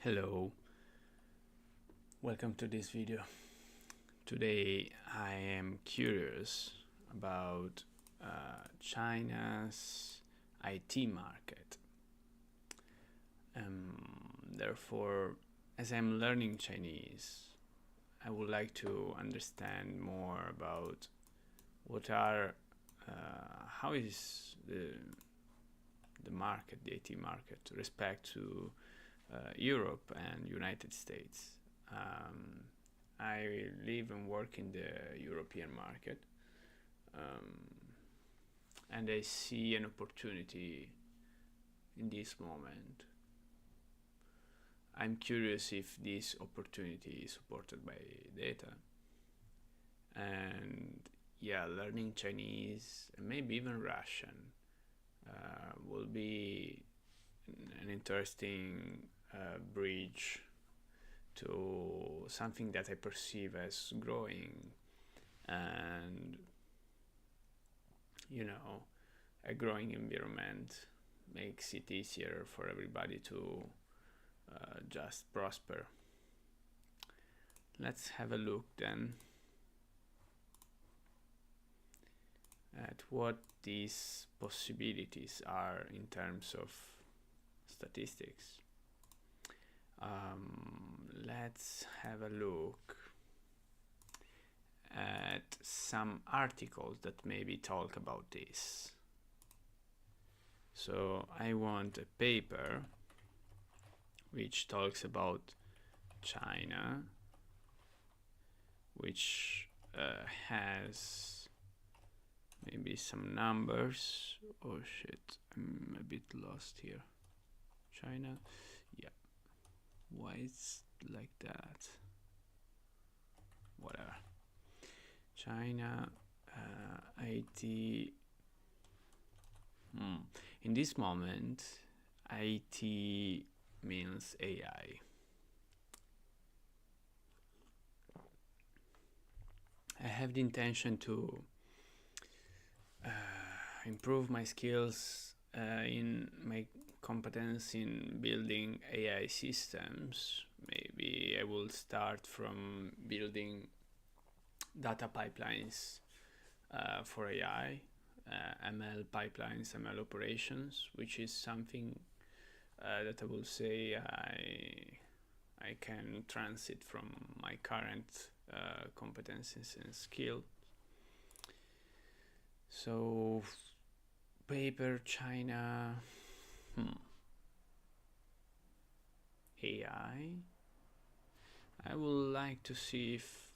Hello, welcome to this video. Today I am curious about China's IT market. Therefore, as I'm learning Chinese, I would like to understand more about how is the market, the IT market, respect to Europe and United States. I live and work in the European market, and I see an opportunity in this moment. I'm curious if this opportunity is supported by data, and learning Chinese and maybe even Russian will be an interesting bridge to something that I perceive as growing, and a growing environment makes it easier for everybody to just prosper. Let's have a look then at what these possibilities are in terms of statistics. Let's have a look at some articles that maybe talk about this. So I want a paper which talks about China, which has maybe some numbers. Oh shit, I'm a bit lost here. China, yeah. Why it's like that? Whatever. China, IT. In this moment, IT means AI. I have the intention to improve my skills in my competence in building AI systems. Maybe I will start from building data pipelines for AI, ML pipelines, ML operations, which is something that I will say I can transit from my current competencies and skill. So paper, China, AI. I would like to see if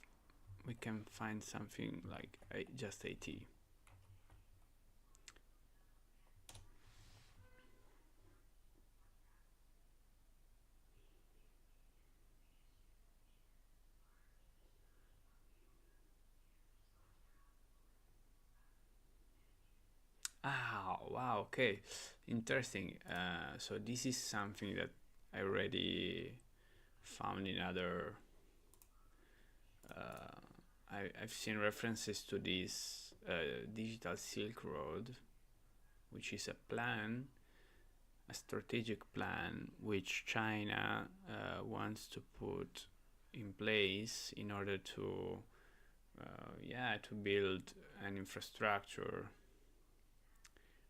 we can find something like just AT. Ah, wow, okay, interesting. So this is something that I already found in other. I've seen references to this digital Silk Road, which is a plan, a strategic plan, which China wants to put in place in order to build an infrastructure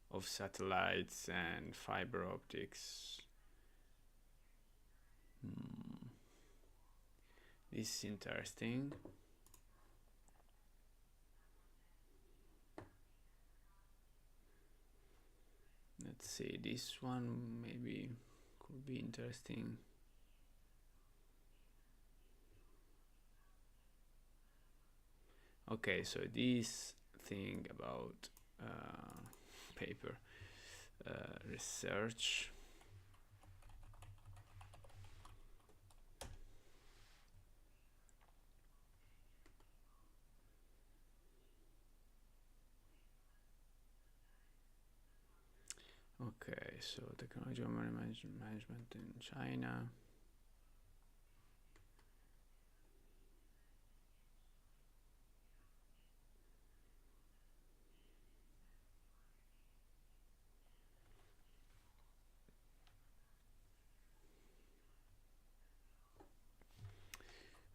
of satellites and fiber optics. This is interesting. Let's see, this one maybe could be interesting. Okay, so this thing about paper research. Okay, so technology management in China.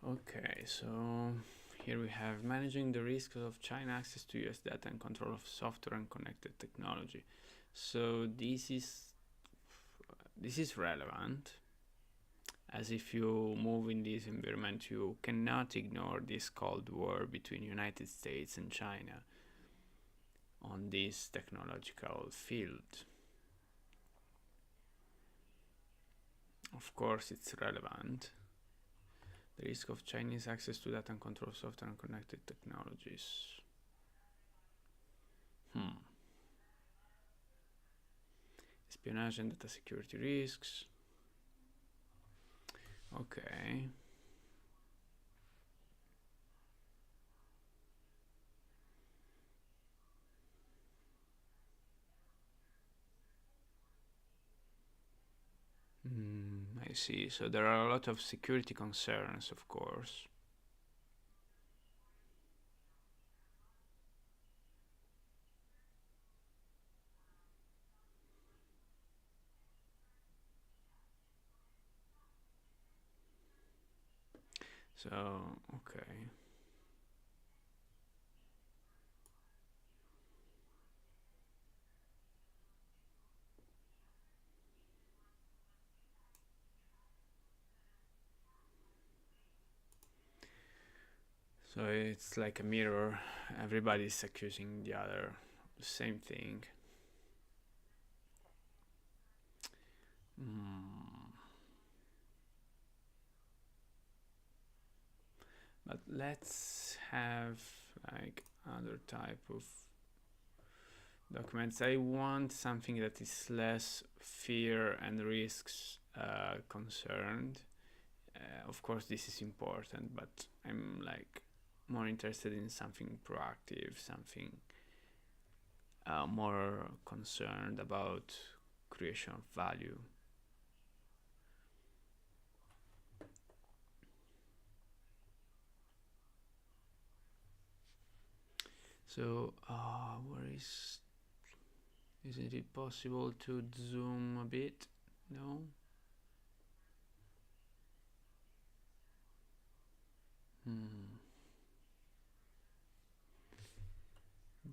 Okay, so here we have managing the risks of China access to US data and control of software and connected technology. So this is relevant, as if you move in this environment, you cannot ignore this Cold War between United States and China on this technological field. Of course, it's relevant. The risk of Chinese access to data and control software and connected technologies. Espionage and data security risks. Okay. I see. So there are a lot of security concerns, of course. So, okay. So it's like a mirror. Everybody's accusing the other. Same thing. But let's have like other type of documents. I want something that is less fear and risks concerned. Of course, this is important, but I'm like more interested in something proactive, something more concerned about creation of value. So, where isn't it possible to zoom a bit? No?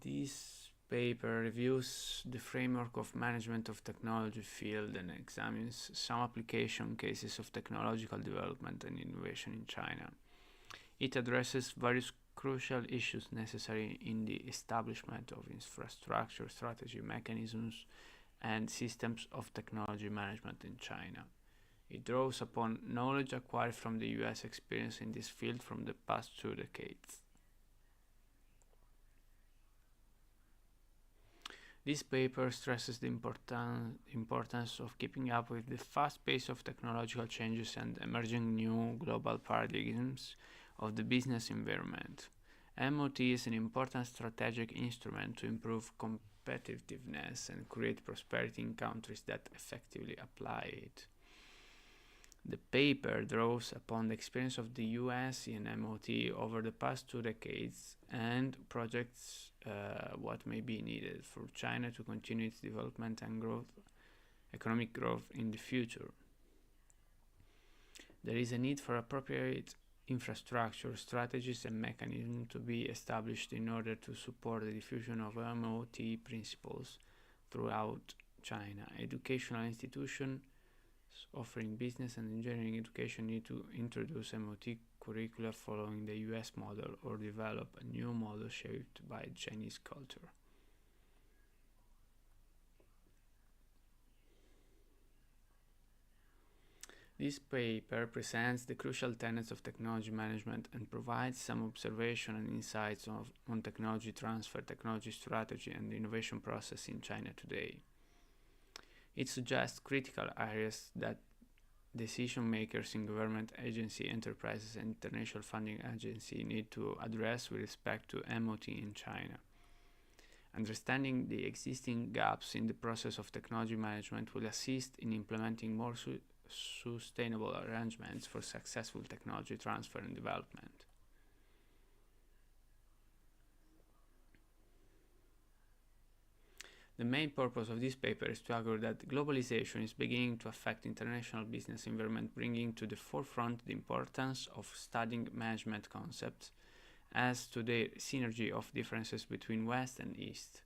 This paper reviews the framework of management of technology field and examines some application cases of technological development and innovation in China. It addresses various crucial issues necessary in the establishment of infrastructure, strategy, mechanisms, and systems of technology management in China. It draws upon knowledge acquired from the US experience in this field from the past 2 decades. This paper stresses the importance of keeping up with the fast pace of technological changes and emerging new global paradigms of the business environment. MOT is an important strategic instrument to improve competitiveness and create prosperity in countries that effectively apply it. The paper draws upon the experience of the US in MOT over the past 2 decades and projects what may be needed for China to continue its development and economic growth in the future. There is a need for appropriate infrastructure, strategies, and mechanisms to be established in order to support the diffusion of MOT principles throughout China. Educational institutions offering business and engineering education need to introduce MOT curricula following the US model or develop a new model shaped by Chinese culture. This paper presents the crucial tenets of technology management and provides some observation and insights on technology transfer, technology strategy, and the innovation process in China today. It suggests critical areas that decision makers in government agency, enterprises, and international funding agencies need to address with respect to MOT in China. Understanding the existing gaps in the process of technology management will assist in implementing more sustainable arrangements for successful technology transfer and development. The main purpose of this paper is to argue that globalization is beginning to affect international business environment, bringing to the forefront the importance of studying management concepts as to the synergy of differences between West and East.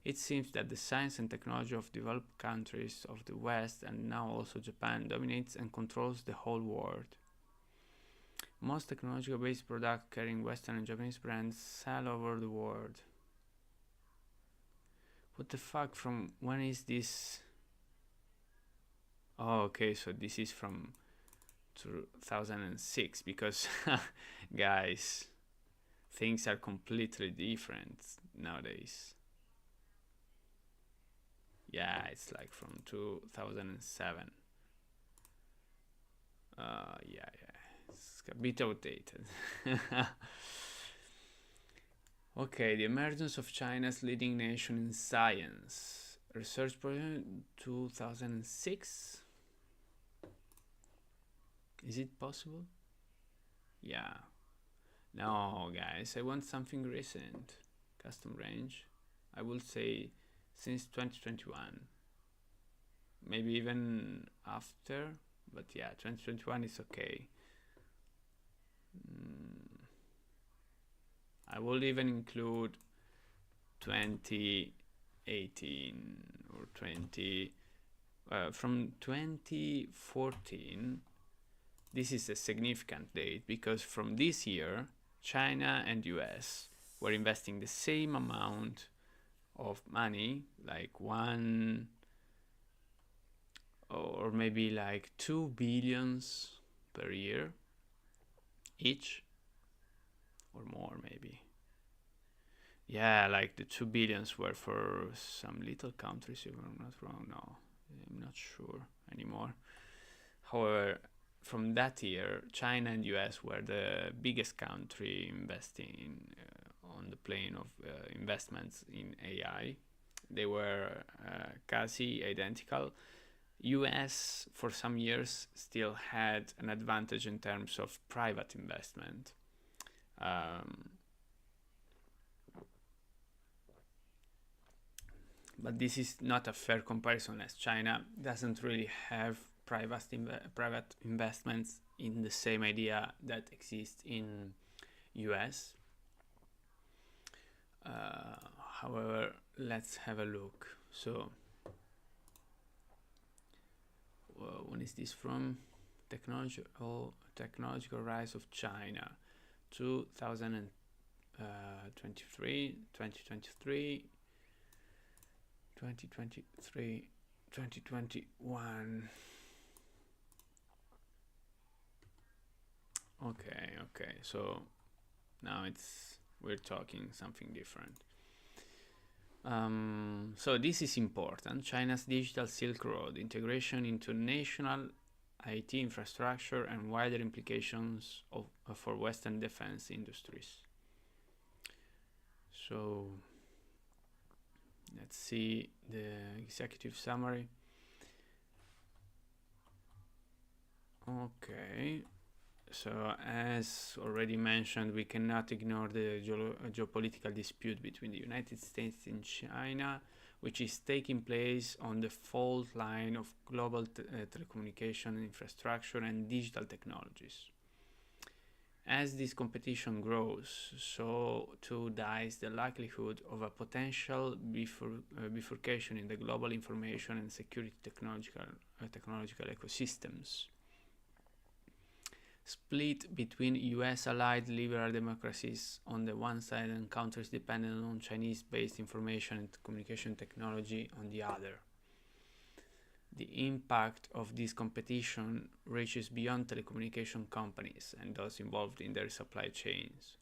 It seems that the science and technology of developed countries of the West, and now also Japan, dominates and controls the whole world. Most technological-based products carrying Western and Japanese brands sell over the world. What the fuck, from when is this? Oh, okay, so this is from 2006, because guys, things are completely different nowadays. Yeah, it's like from 2007. Yeah, it's a bit outdated. Okay, the emergence of China's leading nation in science. Research project 2006. Is it possible? Yeah. No, guys, I want something recent. Custom range. I will say since 2021. Maybe even after, but yeah, 2021 is okay. I will even include 2018 or 20 from 2014. This is a significant date because from this year, China and US were investing the same amount of money, like one or maybe like 2 billions per year each, or more maybe. Yeah, like the 2 billions were for some little countries, if I'm not wrong. No, I'm not sure anymore. However, from that year, China and US were the biggest country investing on the plane of investments in AI. They were quasi identical. US for some years still had an advantage in terms of private investment. But this is not a fair comparison, as China doesn't really have private investments in the same idea that exists in US. However, let's have a look. So, when is this from? Technological rise of China, 2023, 2023, 2023, 2021. Okay, so now we're talking something different. So this is important. China's digital Silk Road, integration into national IT infrastructure and wider implications for Western defense industries. So let's see the executive summary. Okay, so as already mentioned, we cannot ignore the geopolitical dispute between the United States and China, which is taking place on the fault line of global telecommunication infrastructure and digital technologies. As this competition grows, so too dies the likelihood of a potential bifurcation in the global information and security technological ecosystems. Split between US-allied liberal democracies on the one side and countries dependent on Chinese-based information and communication technology on the other. The impact of this competition reaches beyond telecommunication companies and those involved in their supply chains.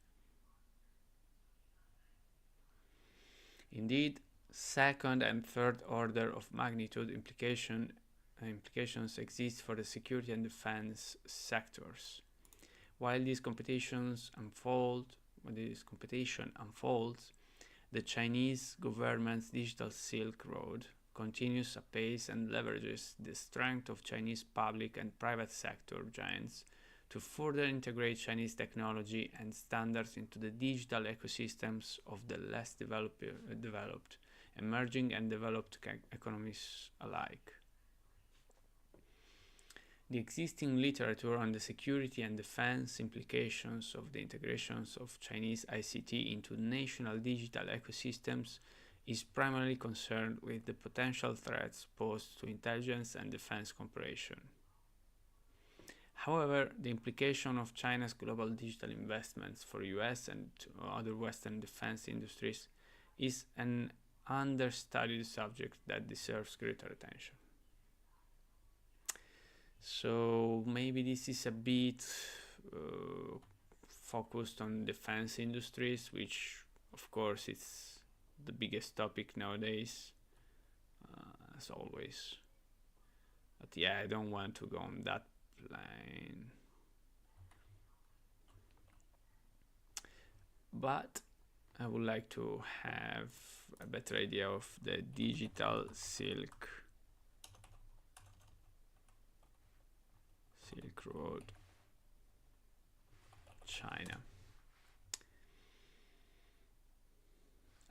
Indeed, second and third order of magnitude implications exist for the security and defense sectors. While this competition unfolds, the Chinese government's digital Silk Road continues apace and leverages the strength of Chinese public and private sector giants to further integrate Chinese technology and standards into the digital ecosystems of the less developed emerging and developed economies alike. The existing literature on the security and defense implications of the integrations of Chinese ICT into national digital ecosystems is primarily concerned with the potential threats posed to intelligence and defense cooperation. However, the implication of China's global digital investments for US and other Western defense industries is an understudied subject that deserves greater attention. So maybe this is a bit focused on defense industries, which of course it's the biggest topic nowadays, as always. But yeah, I don't want to go on that line. But I would like to have a better idea of the digital Silk Road, China.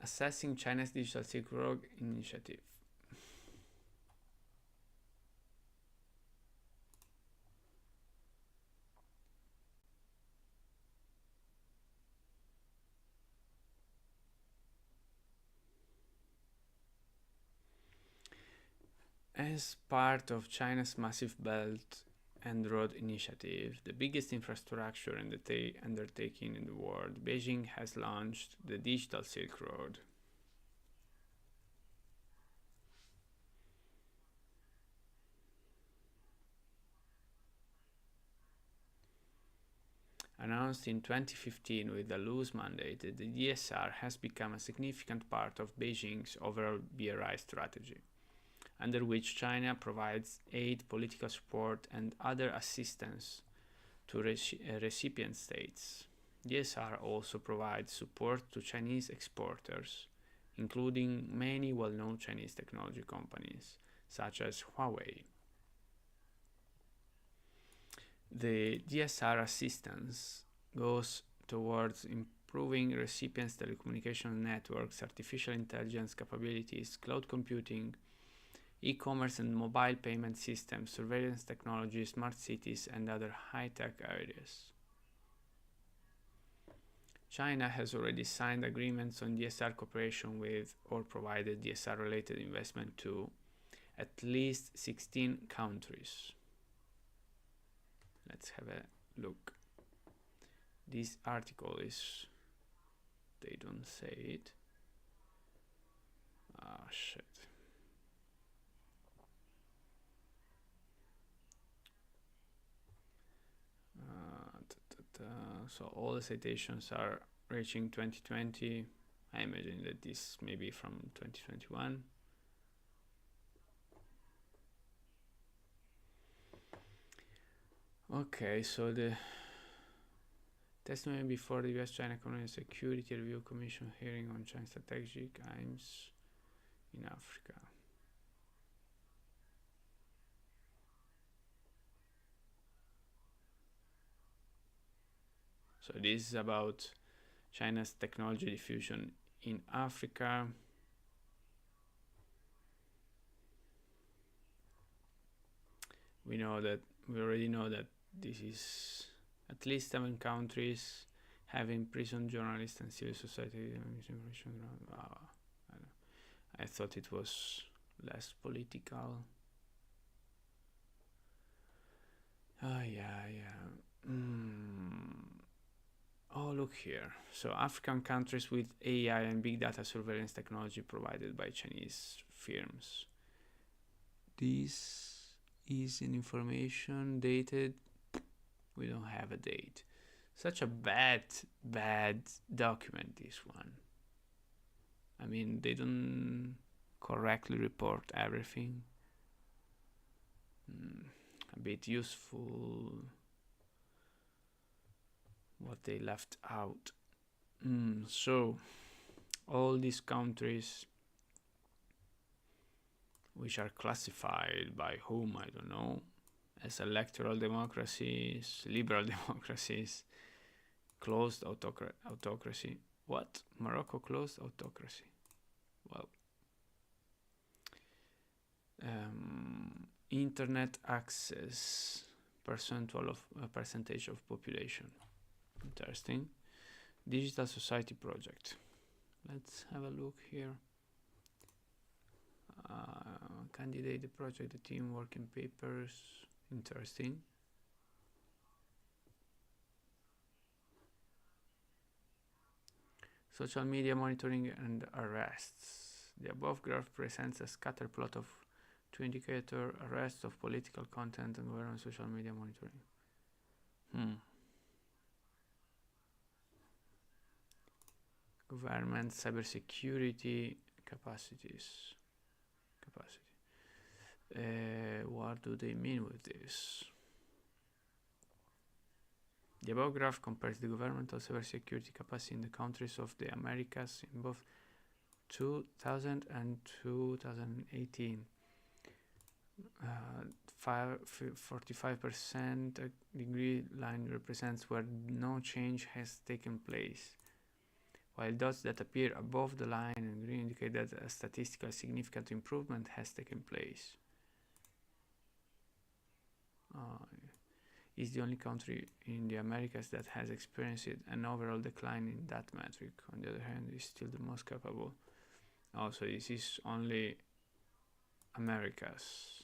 Assessing China's Digital Silk Road Initiative. As part of China's massive Belt and Road Initiative, the biggest infrastructure undertaking in the world, Beijing has launched the Digital Silk Road. Announced in 2015 with a loose mandate, the DSR has become a significant part of Beijing's overall BRI strategy, under which China provides aid, political support, and other assistance to recipient states. DSR also provides support to Chinese exporters, including many well-known Chinese technology companies, such as Huawei. The DSR assistance goes towards improving recipients' telecommunication networks, artificial intelligence capabilities, cloud computing, e-commerce and mobile payment systems, surveillance technology, smart cities, and other high-tech areas. China has already signed agreements on DSR cooperation with or provided DSR-related investment to at least 16 countries. Let's have a look. This article is... they don't say it. Ah, shit. So all the citations are reaching 2020. I imagine that this may be from 2021. Okay, so the testimony before the US-China Economic Security Review Commission hearing on China's strategic aims in Africa. So this is about China's technology diffusion in Africa. We already know that this is at least 7 countries have imprisoned journalists and civil society misinformation. I thought it was less political. Oh, look here. So African countries with AI and big data surveillance technology provided by Chinese firms. This is an information dated. We don't have a date. Such a bad document, this one. I mean, they don't correctly report everything. A bit useful what they left out. So all these countries which are classified by whom, I don't know, as electoral democracies, liberal democracies, closed autocracy. What? Morocco closed autocracy. Well, Internet access percentage of population. Interesting. Digital Society Project. Let's have a look here. Candidate, the project, the team, working papers. Interesting. Social media monitoring and arrests. The above graph presents a scatter plot of two indicator arrests of political content and government social media monitoring. Government cybersecurity capacities. What do they mean with this? The above graph compares the governmental cybersecurity capacity in the countries of the Americas in both 2000 and 2018. 45% degree line represents where no change has taken place, while dots that appear above the line in green indicate that a statistically significant improvement has taken place. Is the only country in the Americas that has experienced an overall decline in that metric. On the other hand, is still the most capable. Also, this is only Americas.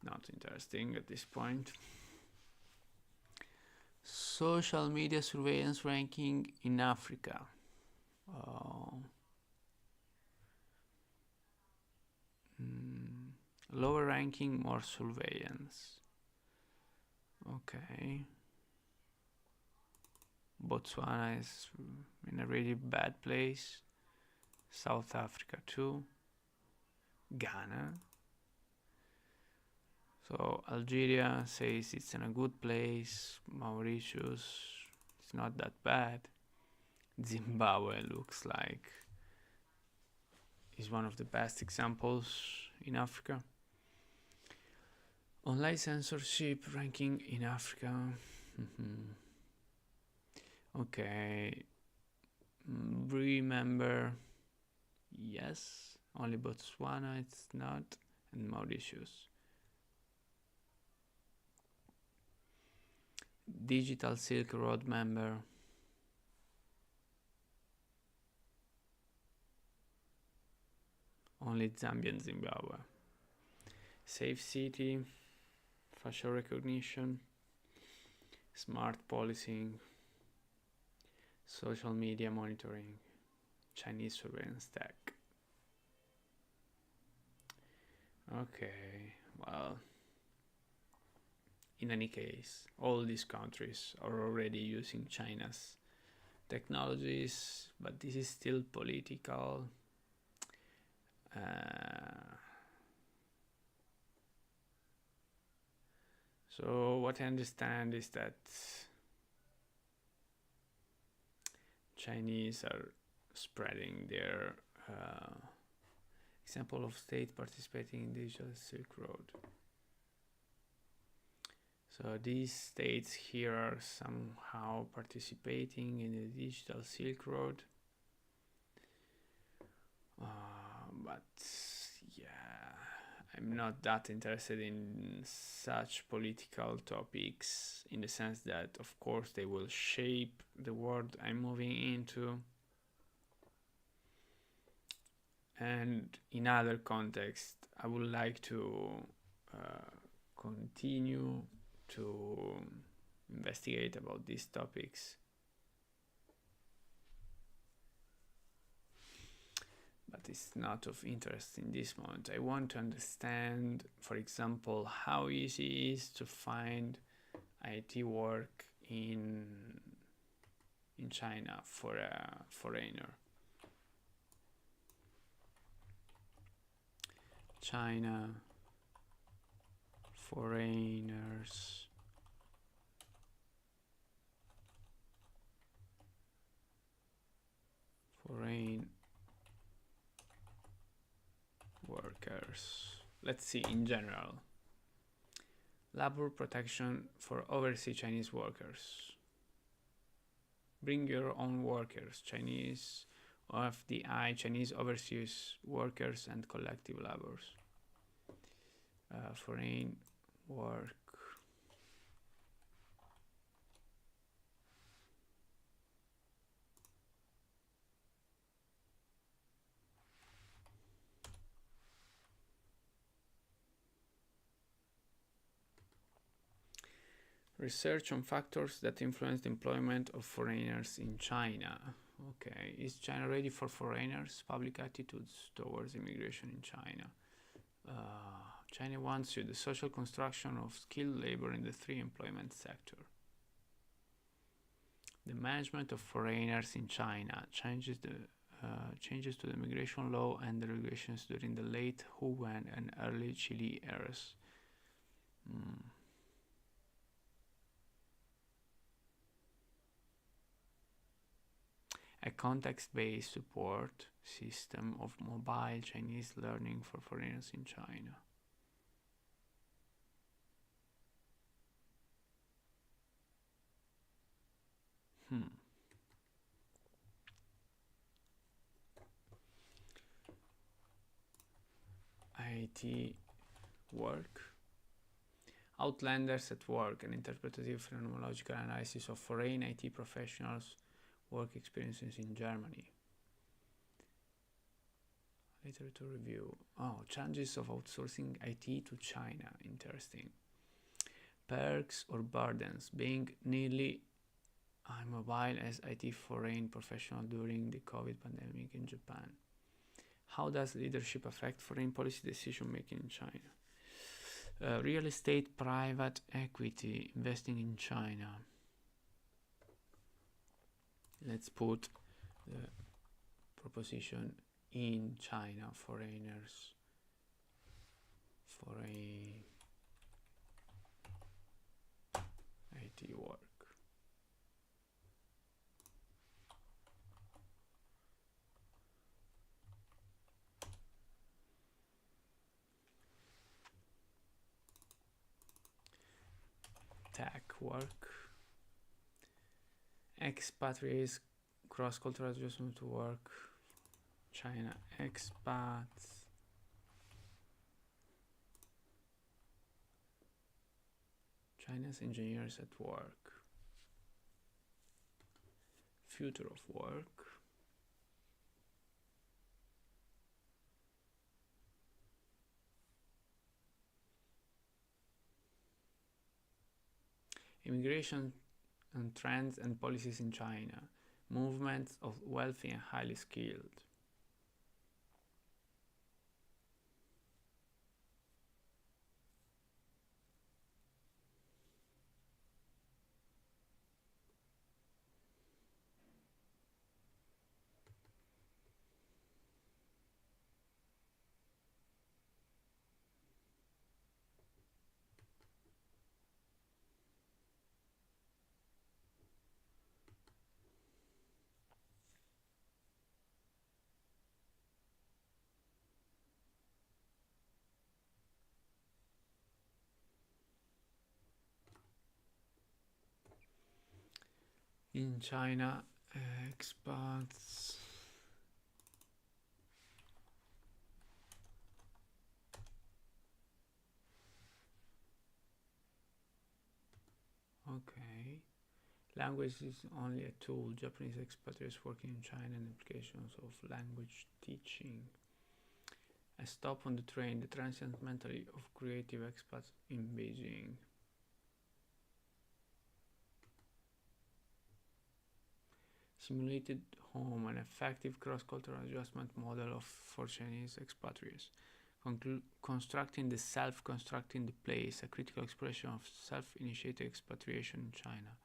Not interesting at this point. Social media surveillance ranking in Africa. Lower ranking, more surveillance. Okay. Botswana is in a really bad place. South Africa too. Ghana. So Algeria says it's in a good place. Mauritius, it's not that bad. Zimbabwe looks like is one of the best examples in Africa. Online censorship ranking in Africa. Okay. Remember, yes, only Botswana it's not, and Mauritius. Digital Silk Road member. Only Zambia and Zimbabwe. Safe city, facial recognition, smart policing, social media monitoring, Chinese surveillance tech. Okay, well, in any case, all these countries are already using China's technologies, but this is still political. So what I understand is that Chinese are spreading their example of state participating in digital Silk Road. So these states here are somehow participating in the digital Silk Road. But yeah, I'm not that interested in such political topics, in the sense that of course they will shape the world I'm moving into, and in other contexts I would like to continue to investigate about these topics. But it's not of interest in this moment. I want to understand, for example, how easy it is to find IT work in China for a foreigner. China, foreigners. Foreign workers. Let's see in general. Labor protection for overseas Chinese workers. Bring your own workers, Chinese FDI, Chinese overseas workers and collective labors. Foreign work. Research on factors that influence the employment of foreigners in China. Okay, is China ready for foreigners? Public attitudes towards immigration in China. China wants the social construction of skilled labor in the three employment sector. The management of foreigners in China changes to the immigration law and the regulations during the late Yuan and early Qili eras. A context-based support system of mobile Chinese learning for foreigners in China. IT work. Outlanders at Work, an interpretative phenomenological analysis of foreign IT professionals' work experiences in Germany. Literature review. Challenges of outsourcing IT to China. Interesting. Perks or burdens. Being nearly immobile as IT foreign professional during the COVID pandemic in Japan. How does leadership affect foreign policy decision making in China? Real estate, private equity, investing in China. Let's put the proposition in China, foreigners, foreign IT work. Tech work. Expatriates, cross-cultural adjustment to work. China expats. China's engineers at work. Future of work. Immigration and trends and policies in China. Movements of wealthy and highly skilled. In China, expats. Okay. Language is only a tool. Japanese expatriates working in China and implications of language teaching. A stop on the train, the transient mentally of creative expats in Beijing. Simulated home, an effective cross-cultural adjustment model for Chinese expatriates. Constructing the self, constructing the place, a critical expression of self-initiated expatriation in China.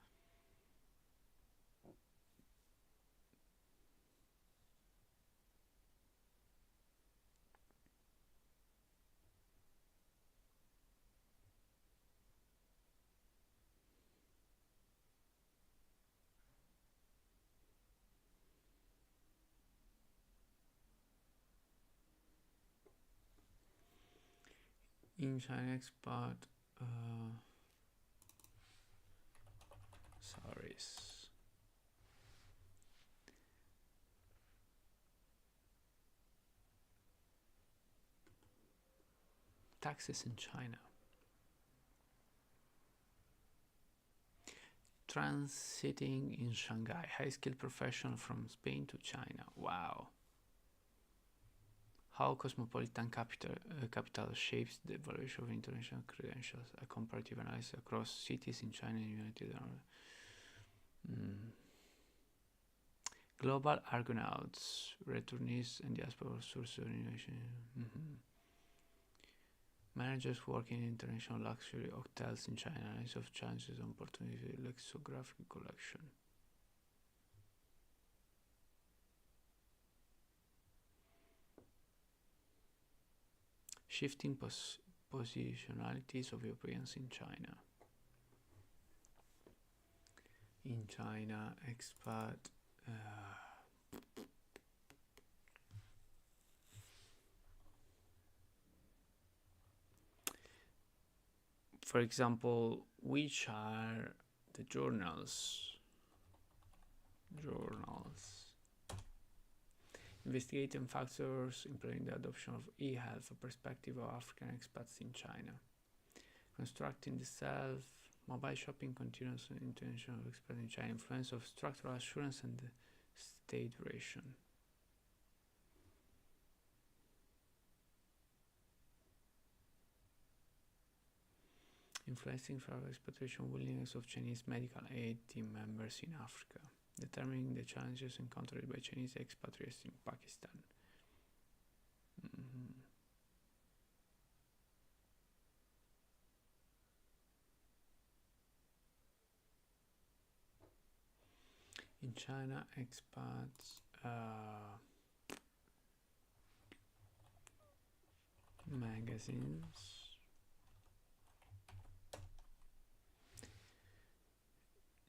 In China expat taxes in China. Transiting in Shanghai, high-skilled professional from Spain to China. Wow. How cosmopolitan capital shapes the evaluation of international credentials. A comparative analysis across cities in China and United Arab. Global Argonauts, returnees and diaspora source of innovation. Managers working in international luxury hotels in China, analysis of challenges and opportunities, lexicographic collection. Shifting positionalities of Europeans in China. In China, expat. For example, which are the journals? Investigating factors improving the adoption of e-health, a perspective of African expats in China. Constructing the self, mobile shopping, continuous international expats in China, influence of structural assurance and the state ration. Influencing travel expatriation, willingness of Chinese medical aid team members in Africa. Determining the challenges encountered by Chinese expatriates in Pakistan. In China, expats. Magazines.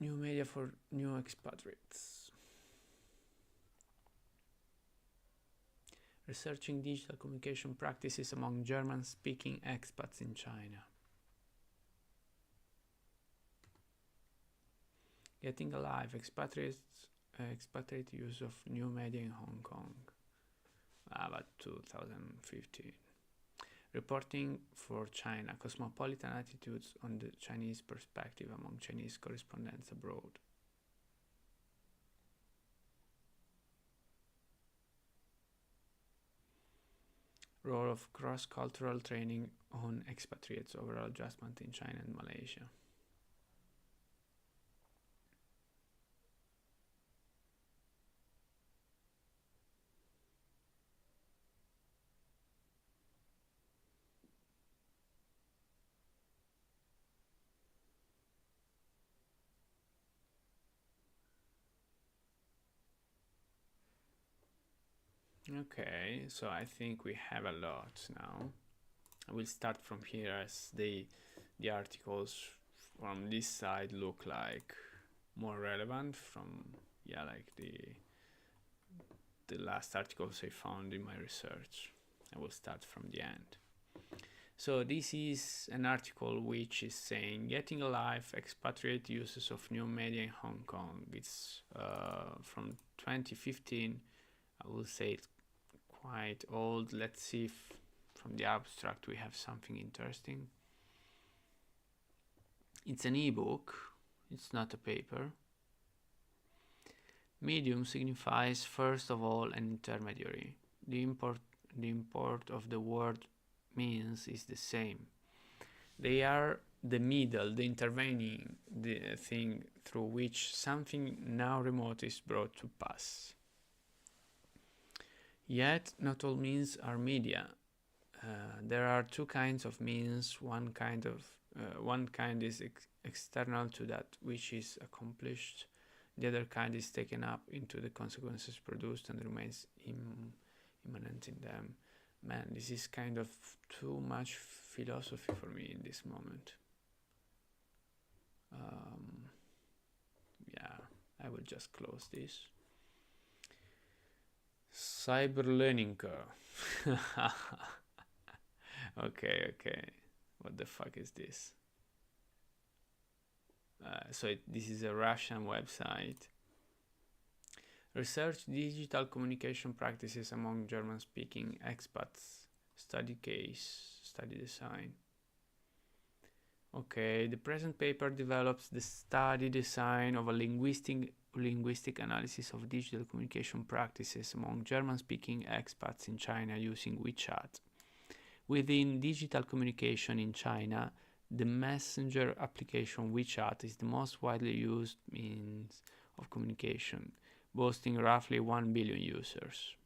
New media for new expatriates. Researching digital communication practices among German-speaking expats in China. Getting Alive, expatriate use of new media in Hong Kong. About 2015. Reporting for China, cosmopolitan attitudes on the Chinese perspective among Chinese correspondents abroad. Role of cross-cultural training on expatriates, overall adjustment in China and Malaysia. Okay, so I think we have a lot now. I will start from here as the articles from this side look like more relevant from like the last articles I found in my research. I will start from the end. So this is an article which is saying Getting Alive, expatriate uses of new media in Hong Kong. It's from 2015. I will say it's quite old. Let's see if from the abstract we have something interesting. It's an ebook, it's not a paper. Medium signifies first of all an intermediary. The import of the word means is the same. They are the middle, the intervening, the thing through which something now remote is brought to pass. Yet not all means are media. There are two kinds of means. One kind is external to that which is accomplished. The other kind is taken up into the consequences produced and remains immanent in them. Man, this is kind of too much philosophy for me in this moment. I will just close this. Cyber learning curve. Okay. What the fuck is this? This is a Russian website. Research digital communication practices among German-speaking expats. Study case study design. Okay, the present paper develops the study design of a linguistic analysis of digital communication practices among German-speaking expats in China using WeChat. Within digital communication in China, the messenger application WeChat is the most widely used means of communication, boasting roughly 1 billion users.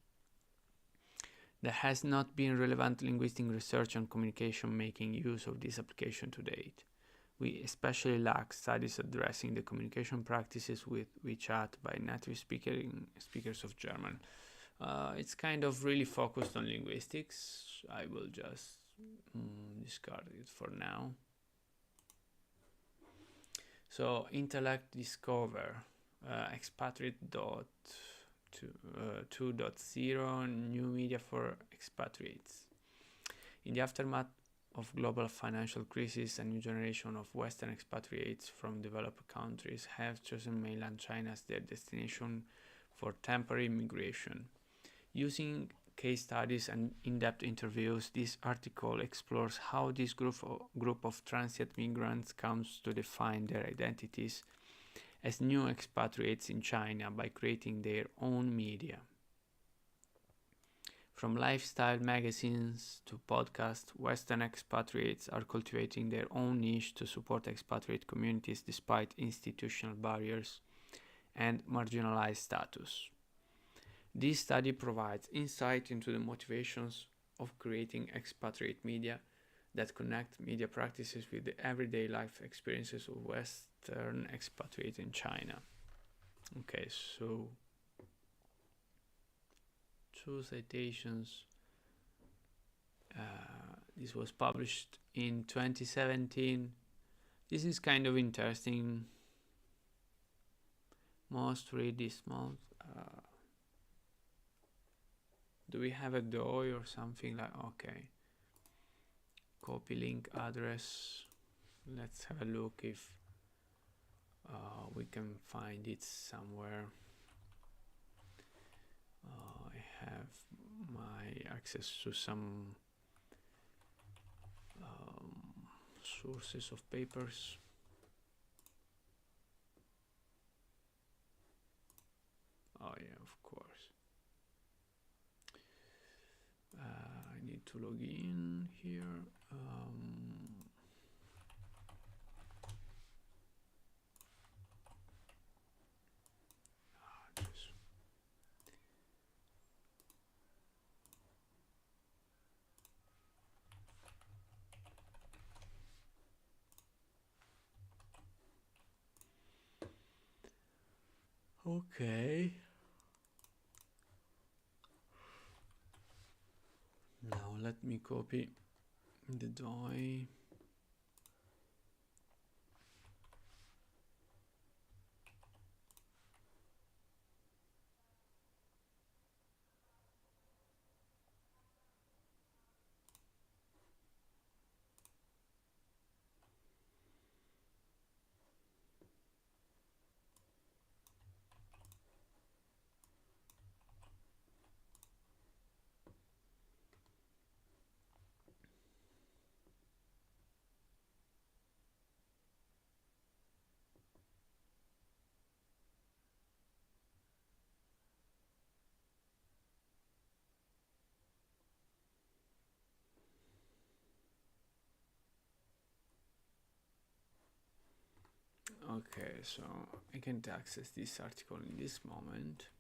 There has not been relevant linguistic research on communication making use of this application to date. We especially lack studies addressing the communication practices with WeChat by native speakers of German. It's kind of really focused on linguistics. I will just discard it for now. So, Intellect Discover, Expatriate 2.0, new media for expatriates. In the aftermath of global financial crisis, a new generation of Western expatriates from developed countries have chosen mainland China as their destination for temporary immigration. Using case studies and in-depth interviews, this article explores how this group of transient migrants comes to define their identities as new expatriates in China by creating their own media. From lifestyle magazines to podcasts, Western expatriates are cultivating their own niche to support expatriate communities despite institutional barriers and marginalized status. This study provides insight into the motivations of creating expatriate media that connect media practices with the everyday life experiences of Western expatriates in China. Okay, so 2 citations. This was published in 2017. This is kind of interesting. Most read this month. Do we have a DOI or something like? Okay. Copy link address. Let's have a look if we can find it somewhere. I have my access to some sources of papers. Oh yeah, of course. I need to log in here. Okay. Now let me copy the DOI. Okay, so I can't access this article in this moment.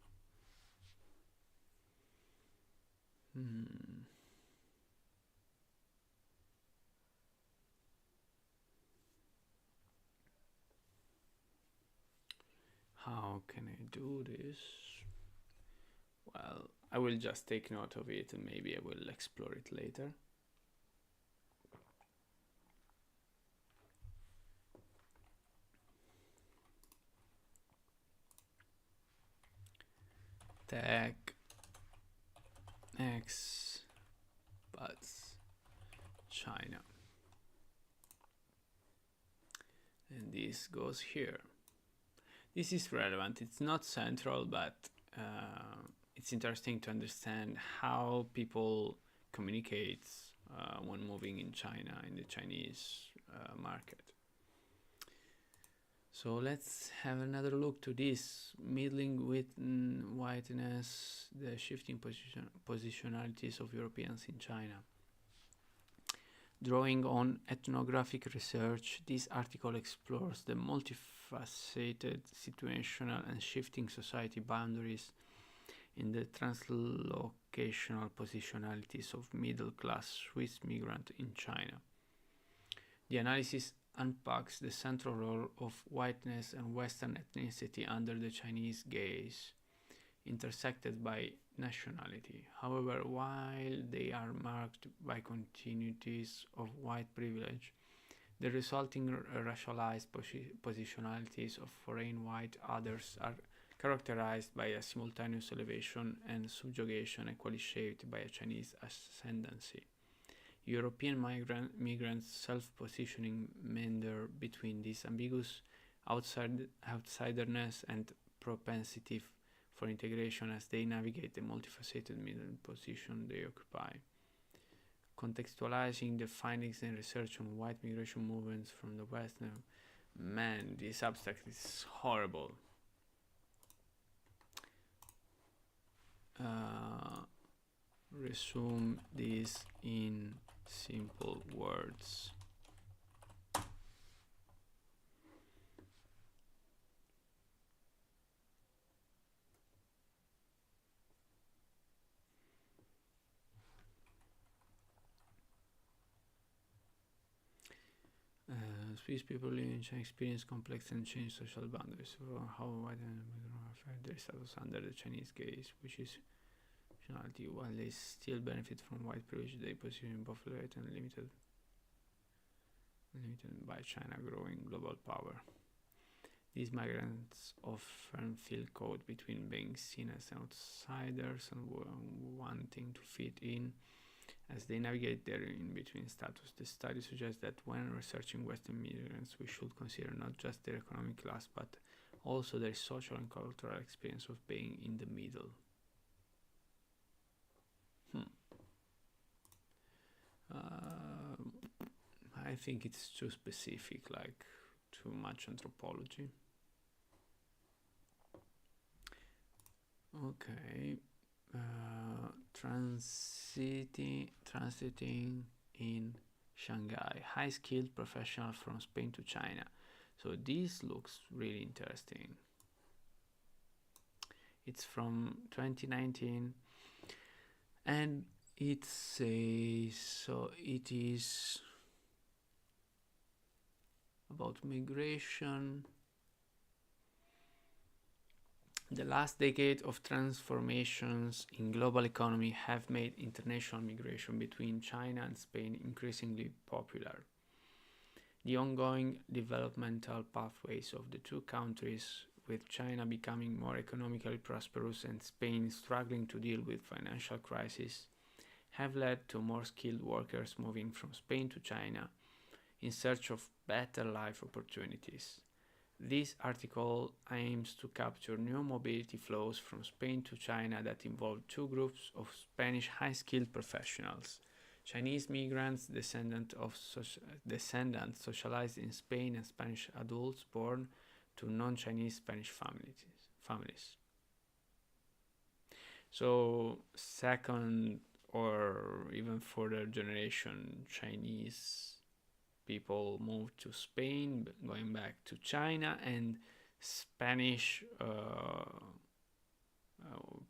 How can I do this? Well, I will just take note of it and maybe I will explore it later. Tech X Buds China, and this goes here. This is relevant. It's not central, but it's interesting to understand how people communicate when moving in China, in the Chinese market. So let's have another look to this middling width whiteness, the shifting positionalities of Europeans in China. Drawing on ethnographic research, this article explores the multifaceted, situational and shifting society boundaries in the translocational positionalities of middle-class Swiss migrants in China. The analysis unpacks the central role of whiteness and Western ethnicity under the Chinese gaze, intersected by nationality. However, while they are marked by continuities of white privilege, the resulting racialized positionalities of foreign white others are characterized by a simultaneous elevation and subjugation equally shaped by a Chinese ascendancy. European migrants' self-positioning meander between this ambiguous outsiderness and propensity for integration as they navigate the multifaceted middle position they occupy. Contextualizing the findings and research on white migration movements from the West. Man, this abstract is horrible. Resume this in simple words. Swiss people living in China experience complex and changed social boundaries for how white and migrant affect their status under the Chinese gaze, which is nationality. While they still benefit from white privilege, they position both elevate and limited by China growing global power. These migrants often feel caught between being seen as outsiders and wanting to fit in as they navigate their in-between status. The study suggests that when researching Western migrants, we should consider not just their economic class, but also their social and cultural experience of being in the middle. I think it's too specific, like too much anthropology. Okay. Transiting in Shanghai, high-skilled professional from Spain to China. So this looks really interesting. It's from 2019 and it says, so it is about migration. The last decade of transformations in global economy have made international migration between China and Spain increasingly popular. The ongoing developmental pathways of the two countries, with China becoming more economically prosperous and Spain struggling to deal with financial crisis, have led to more skilled workers moving from Spain to China in search of better life opportunities. This article aims to capture new mobility flows from Spain to China that involve two groups of Spanish high-skilled professionals: Chinese migrants, descendants socialized in Spain, and Spanish adults born to non-Chinese Spanish families. So, second or even further generation Chinese people moved to Spain, going back to China, and Spanish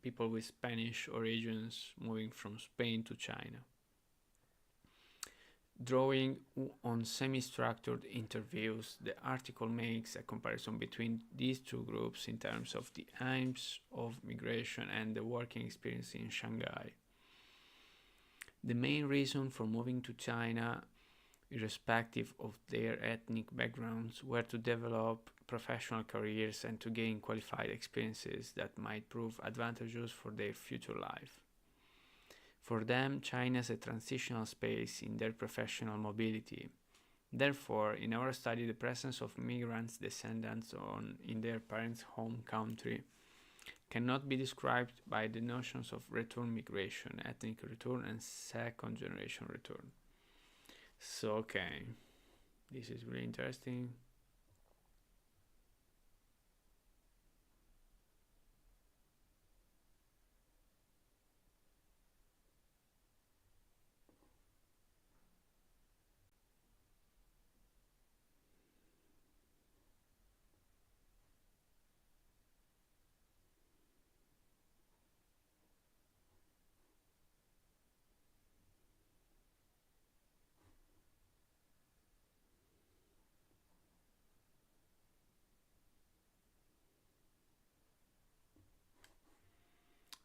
people with Spanish origins moving from Spain to China. Drawing on semi-structured interviews, the article makes a comparison between these two groups in terms of the aims of migration and the working experience in Shanghai. The main reason for moving to China, irrespective of their ethnic backgrounds, were to develop professional careers and to gain qualified experiences that might prove advantageous for their future life. For them, China is a transitional space in their professional mobility. Therefore, in our study, the presence of migrants' descendants in their parents' home country cannot be described by the notions of return migration, ethnic return, and second generation return. So, okay, this is really interesting.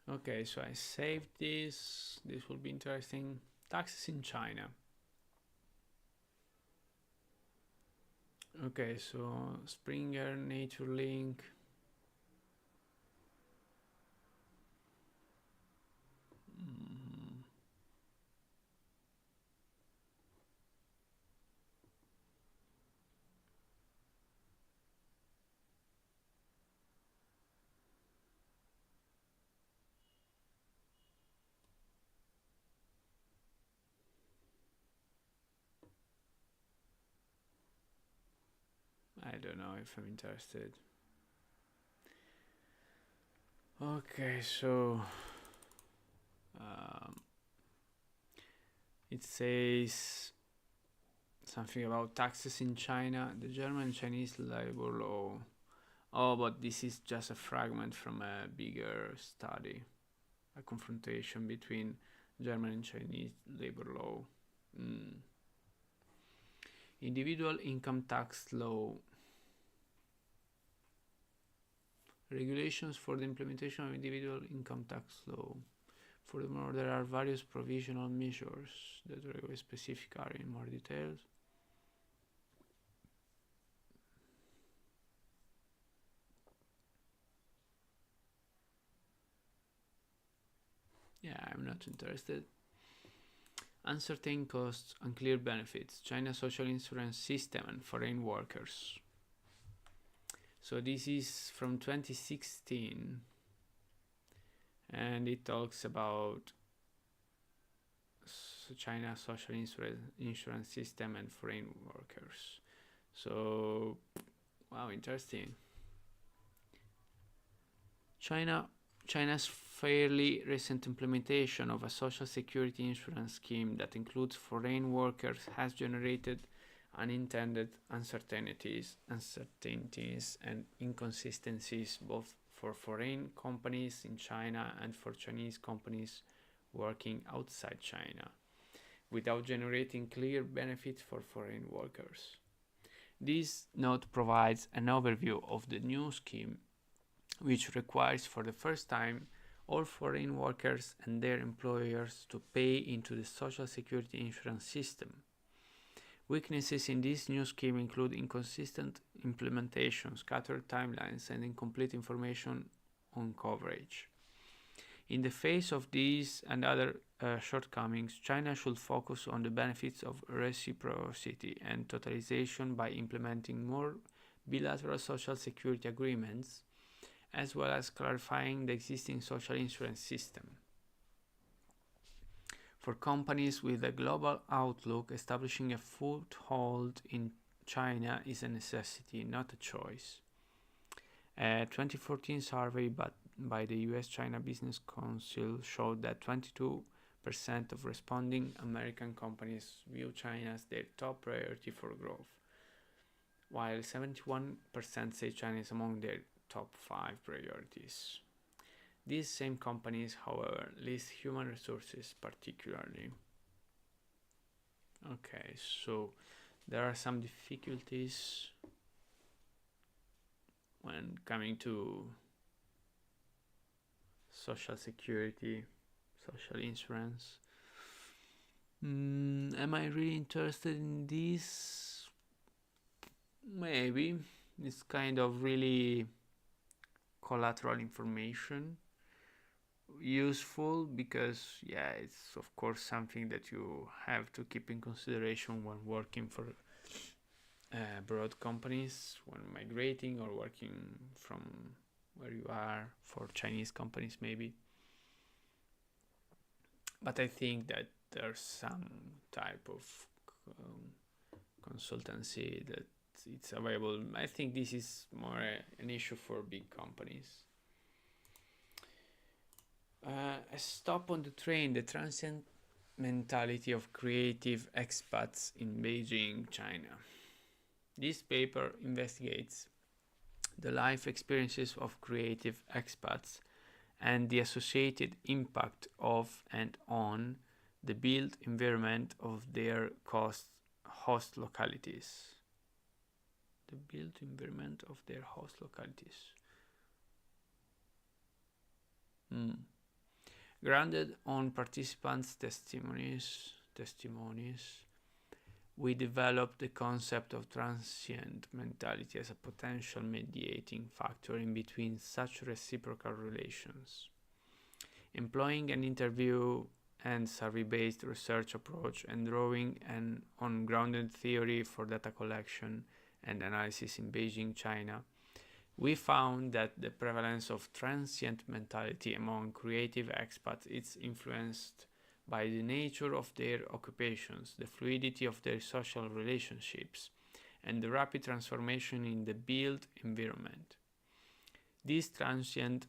Okay, so I saved this. This will be interesting. Taxes in China. Okay, so Springer, Nature Link. I don't know if I'm interested. Okay, so um, it says something about taxes in China, the German-Chinese labor law. Oh, but this is just a fragment from a bigger study, a confrontation between German and Chinese labor law. Individual income tax law. Regulations for the implementation of individual income tax law. Furthermore, there are various provisional measures that regulate specific area in more details. Yeah, I'm not interested. Uncertain costs, unclear benefits, China's social insurance system and foreign workers. So this is from 2016 and it talks about China's social insurance system and foreign workers. So, wow, interesting. China's fairly recent implementation of a social security insurance scheme that includes foreign workers has generated unintended uncertainties and inconsistencies both for foreign companies in China and for Chinese companies working outside China, without generating clear benefits for foreign workers. This note provides an overview of the new scheme, which requires for the first time all foreign workers and their employers to pay into the social security insurance system. Weaknesses in this new scheme include inconsistent implementation, scattered timelines, and incomplete information on coverage. In the face of these and other shortcomings, China should focus on the benefits of reciprocity and totalization by implementing more bilateral social security agreements, as well as clarifying the existing social insurance system. For companies with a global outlook, establishing a foothold in China is a necessity, not a choice. A 2014 survey by the US-China Business Council showed that 22% of responding American companies view China as their top priority for growth, while 71% say China is among their top 5 priorities. These same companies, however, list human resources particularly. Okay, so there are some difficulties when coming to social security, social insurance. Am I really interested in this? Maybe. It's kind of really collateral information, useful because it's of course something that you have to keep in consideration when working for broad companies, when migrating or working from where you are, for Chinese companies maybe. But I think that there's some type of consultancy that it's available. I think this is more an issue for big companies. A stop on the train, the transient mentality of creative expats in Beijing, China. This paper investigates the life experiences of creative expats and the associated impact of and on the built environment of their host localities. The built environment of their host localities. Grounded on participants' testimonies, we developed the concept of transient mentality as a potential mediating factor in between such reciprocal relations. Employing an interview and survey-based research approach and drawing an on-grounded theory for data collection and analysis in Beijing, China, we found that the prevalence of transient mentality among creative expats is influenced by the nature of their occupations, the fluidity of their social relationships, and the rapid transformation in the built environment. These transient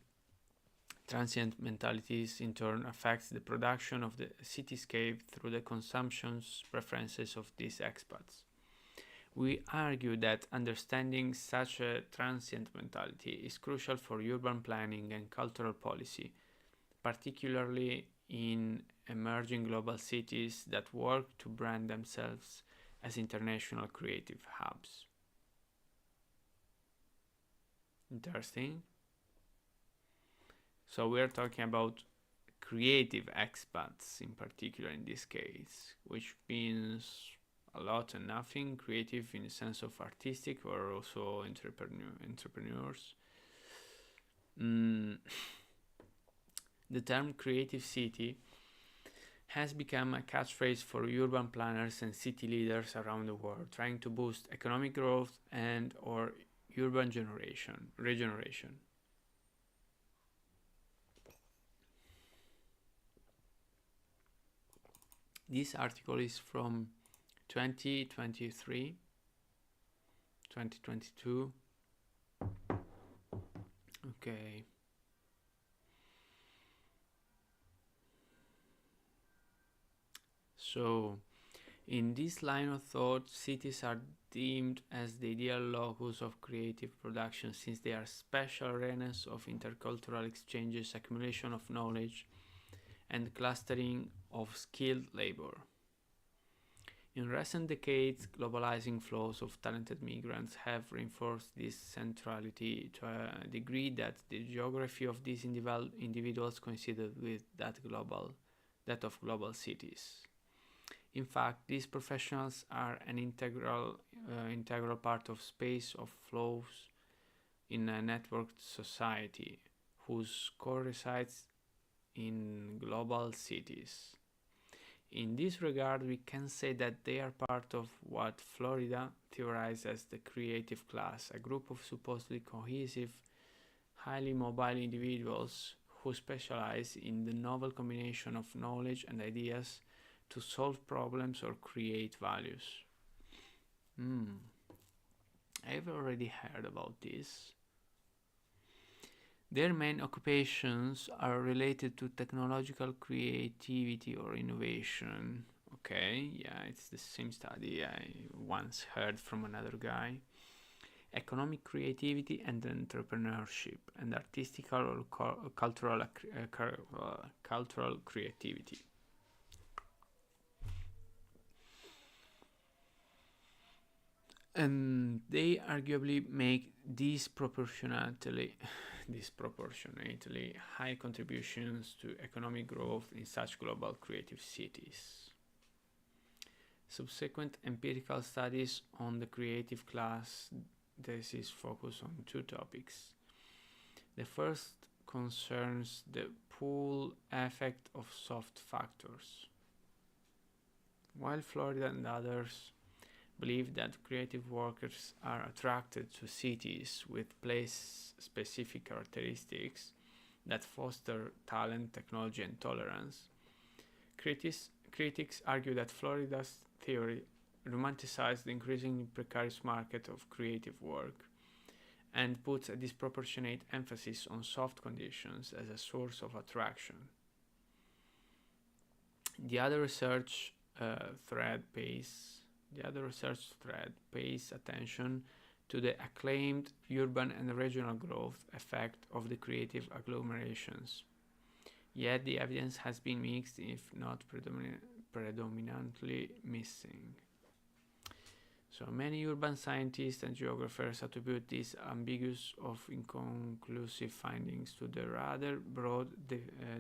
mentalities in turn affects the production of the cityscape through the consumption preferences of these expats. We argue that understanding such a transient mentality is crucial for urban planning and cultural policy, particularly in emerging global cities that work to brand themselves as international creative hubs. Interesting. So we're talking about creative expats in particular in this case, which means a lot and nothing. Creative in the sense of artistic or also entrepreneurs. The term creative city has become a catchphrase for urban planners and city leaders around the world, trying to boost economic growth and or urban regeneration. This article is from 2023, 2022. Okay. So, in this line of thought, cities are deemed as the ideal locus of creative production since they are special arenas of intercultural exchanges, accumulation of knowledge, and clustering of skilled labor. In recent decades, globalizing flows of talented migrants have reinforced this centrality to a degree that the geography of these individuals coincided with that of global cities. In fact, these professionals are an integral part of space of flows in a networked society whose core resides in global cities. In this regard, we can say that they are part of what Florida theorized as the creative class, a group of supposedly cohesive, highly mobile individuals who specialize in the novel combination of knowledge and ideas to solve problems or create values. I've already heard about this. Their main occupations are related to technological creativity or innovation. Okay, yeah, it's the same study I once heard from another guy. Economic creativity and entrepreneurship, and artistic or cultural creativity. And they arguably make disproportionately high contributions to economic growth in such global creative cities. Subsequent empirical studies on the creative class thesis focus on two topics. The first concerns the pull effect of soft factors. While Florida and others believe that creative workers are attracted to cities with place-specific characteristics that foster talent, technology, and tolerance. Critics argue that Florida's theory romanticizes the increasingly precarious market of creative work and puts a disproportionate emphasis on soft conditions as a source of attraction. The other research thread pays attention to the acclaimed urban and regional growth effect of the creative agglomerations. Yet the evidence has been mixed, if not predominantly missing. So many urban scientists and geographers attribute these ambiguous or inconclusive findings to the rather broad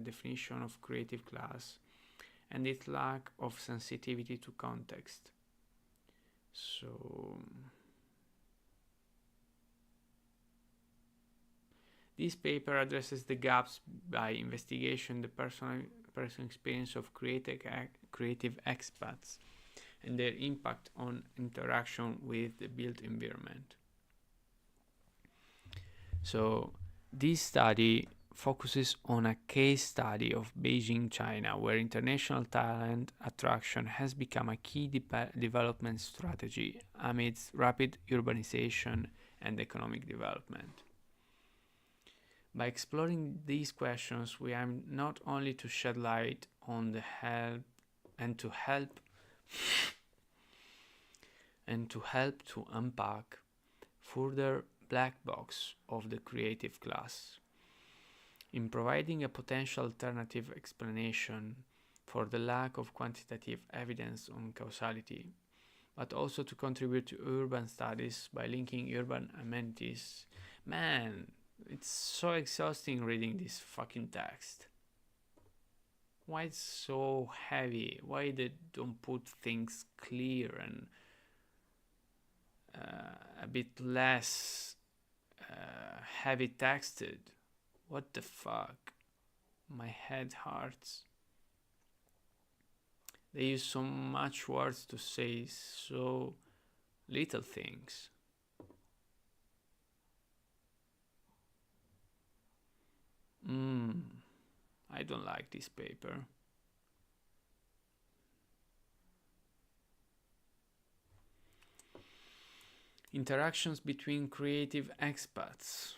definition of creative class and its lack of sensitivity to context. So this paper addresses the gaps by investigation the personal experience of creative expats and their impact on interaction with the built environment. So this study focuses on a case study of Beijing, China, where international talent attraction has become a key development strategy amidst rapid urbanization and economic development. By exploring these questions, we aim not only to shed light on the help to unpack further black box of the creative class, in providing a potential alternative explanation for the lack of quantitative evidence on causality, but also to contribute to urban studies by linking urban amenities. Man, it's so exhausting reading this fucking text. Why it's so heavy? Why they don't put things clear and a bit less heavy texted? What the fuck? My head hurts. They use so much words to say so little things. I don't like this paper. Interactions between creative expats.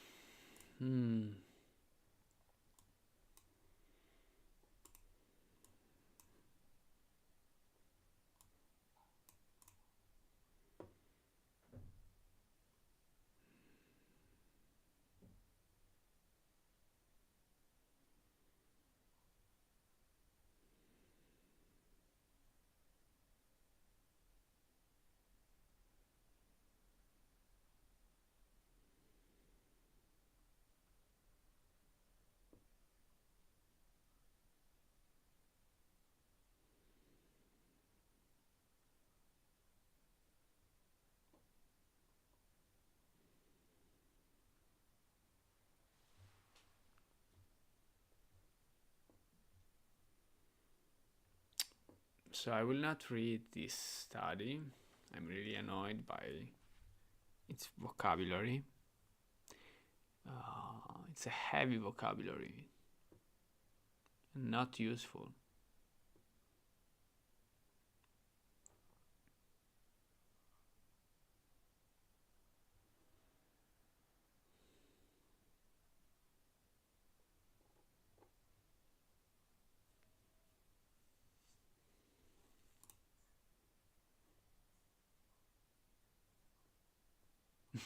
So I will not read this study. I'm really annoyed by its vocabulary. It's a heavy vocabulary and not useful.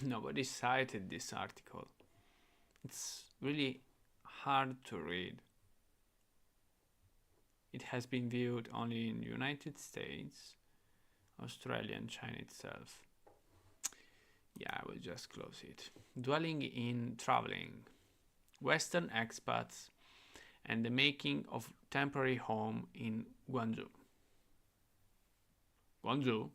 Nobody cited this article. It's really hard to read. It has been viewed only in the United States, Australia, and China itself. Yeah, I will just close it. Dwelling in traveling, Western expats, and the making of temporary home in Guangzhou. Guangzhou?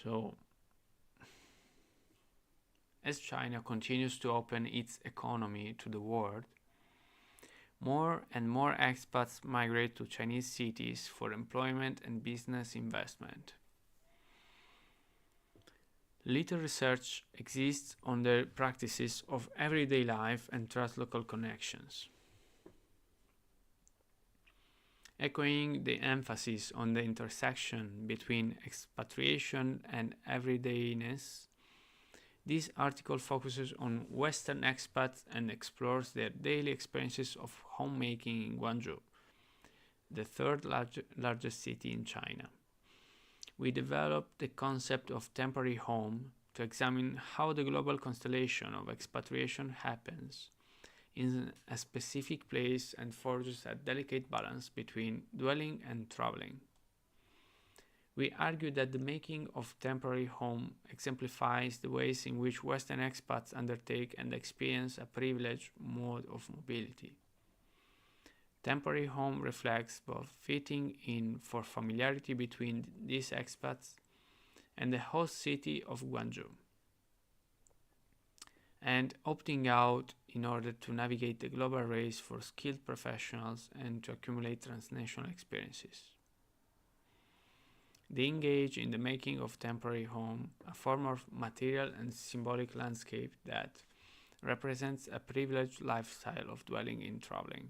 So, as China continues to open its economy to the world, More and more expats migrate to Chinese cities for employment and business investment. Little research exists on the practices of everyday life and translocal connections. Echoing the emphasis on the intersection between expatriation and everydayness, this article focuses on Western expats and explores their daily experiences of homemaking in Guangzhou, the third largest city in China. We developed the concept of temporary home to examine how the global constellation of expatriation happens in a specific place and forges a delicate balance between dwelling and traveling. We argue that the making of temporary home exemplifies the ways in which Western expats undertake and experience a privileged mode of mobility. Temporary home reflects both fitting in for familiarity between these expats and the host city of Guangzhou, and opting out in order to navigate the global race for skilled professionals and to accumulate transnational experiences. They engage in the making of temporary home, a form of material and symbolic landscape that represents a privileged lifestyle of dwelling in traveling.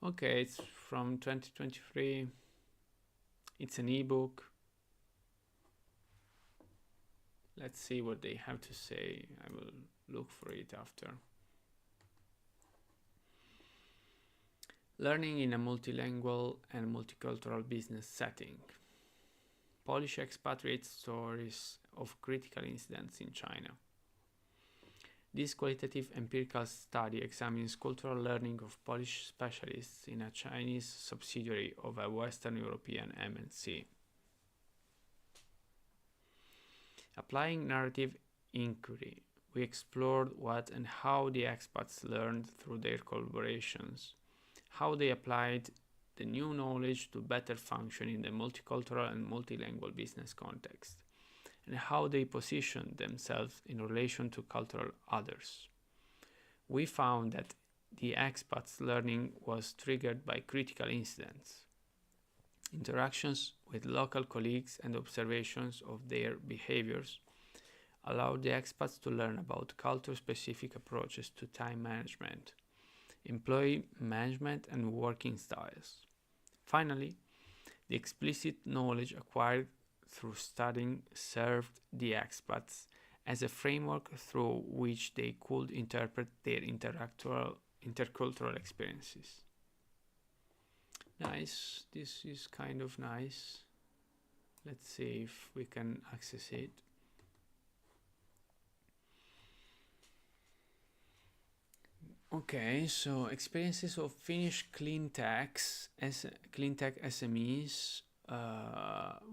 Okay, it's from 2023. It's an ebook. Let's see what they have to say. I will look for it after. Learning in a multilingual and multicultural business setting. Polish expatriate stories of critical incidents in China. This qualitative empirical study examines cultural learning of Polish specialists in a Chinese subsidiary of a Western European MNC. Applying narrative inquiry, we explored what and how the expats learned through their collaborations, how they applied the new knowledge to better function in the multicultural and multilingual business context, and how they positioned themselves in relation to cultural others. We found that the expats' learning was triggered by critical incidents, interactions with local colleagues and observations of their behaviors allowed the expats to learn about culture-specific approaches to time management, employee management, and working styles. Finally, the explicit knowledge acquired through studying served the expats as a framework through which they could interpret their intercultural experiences. Nice, this is kind of nice. Let's see if we can access it. Okay, so experiences of Finnish cleantech SMEs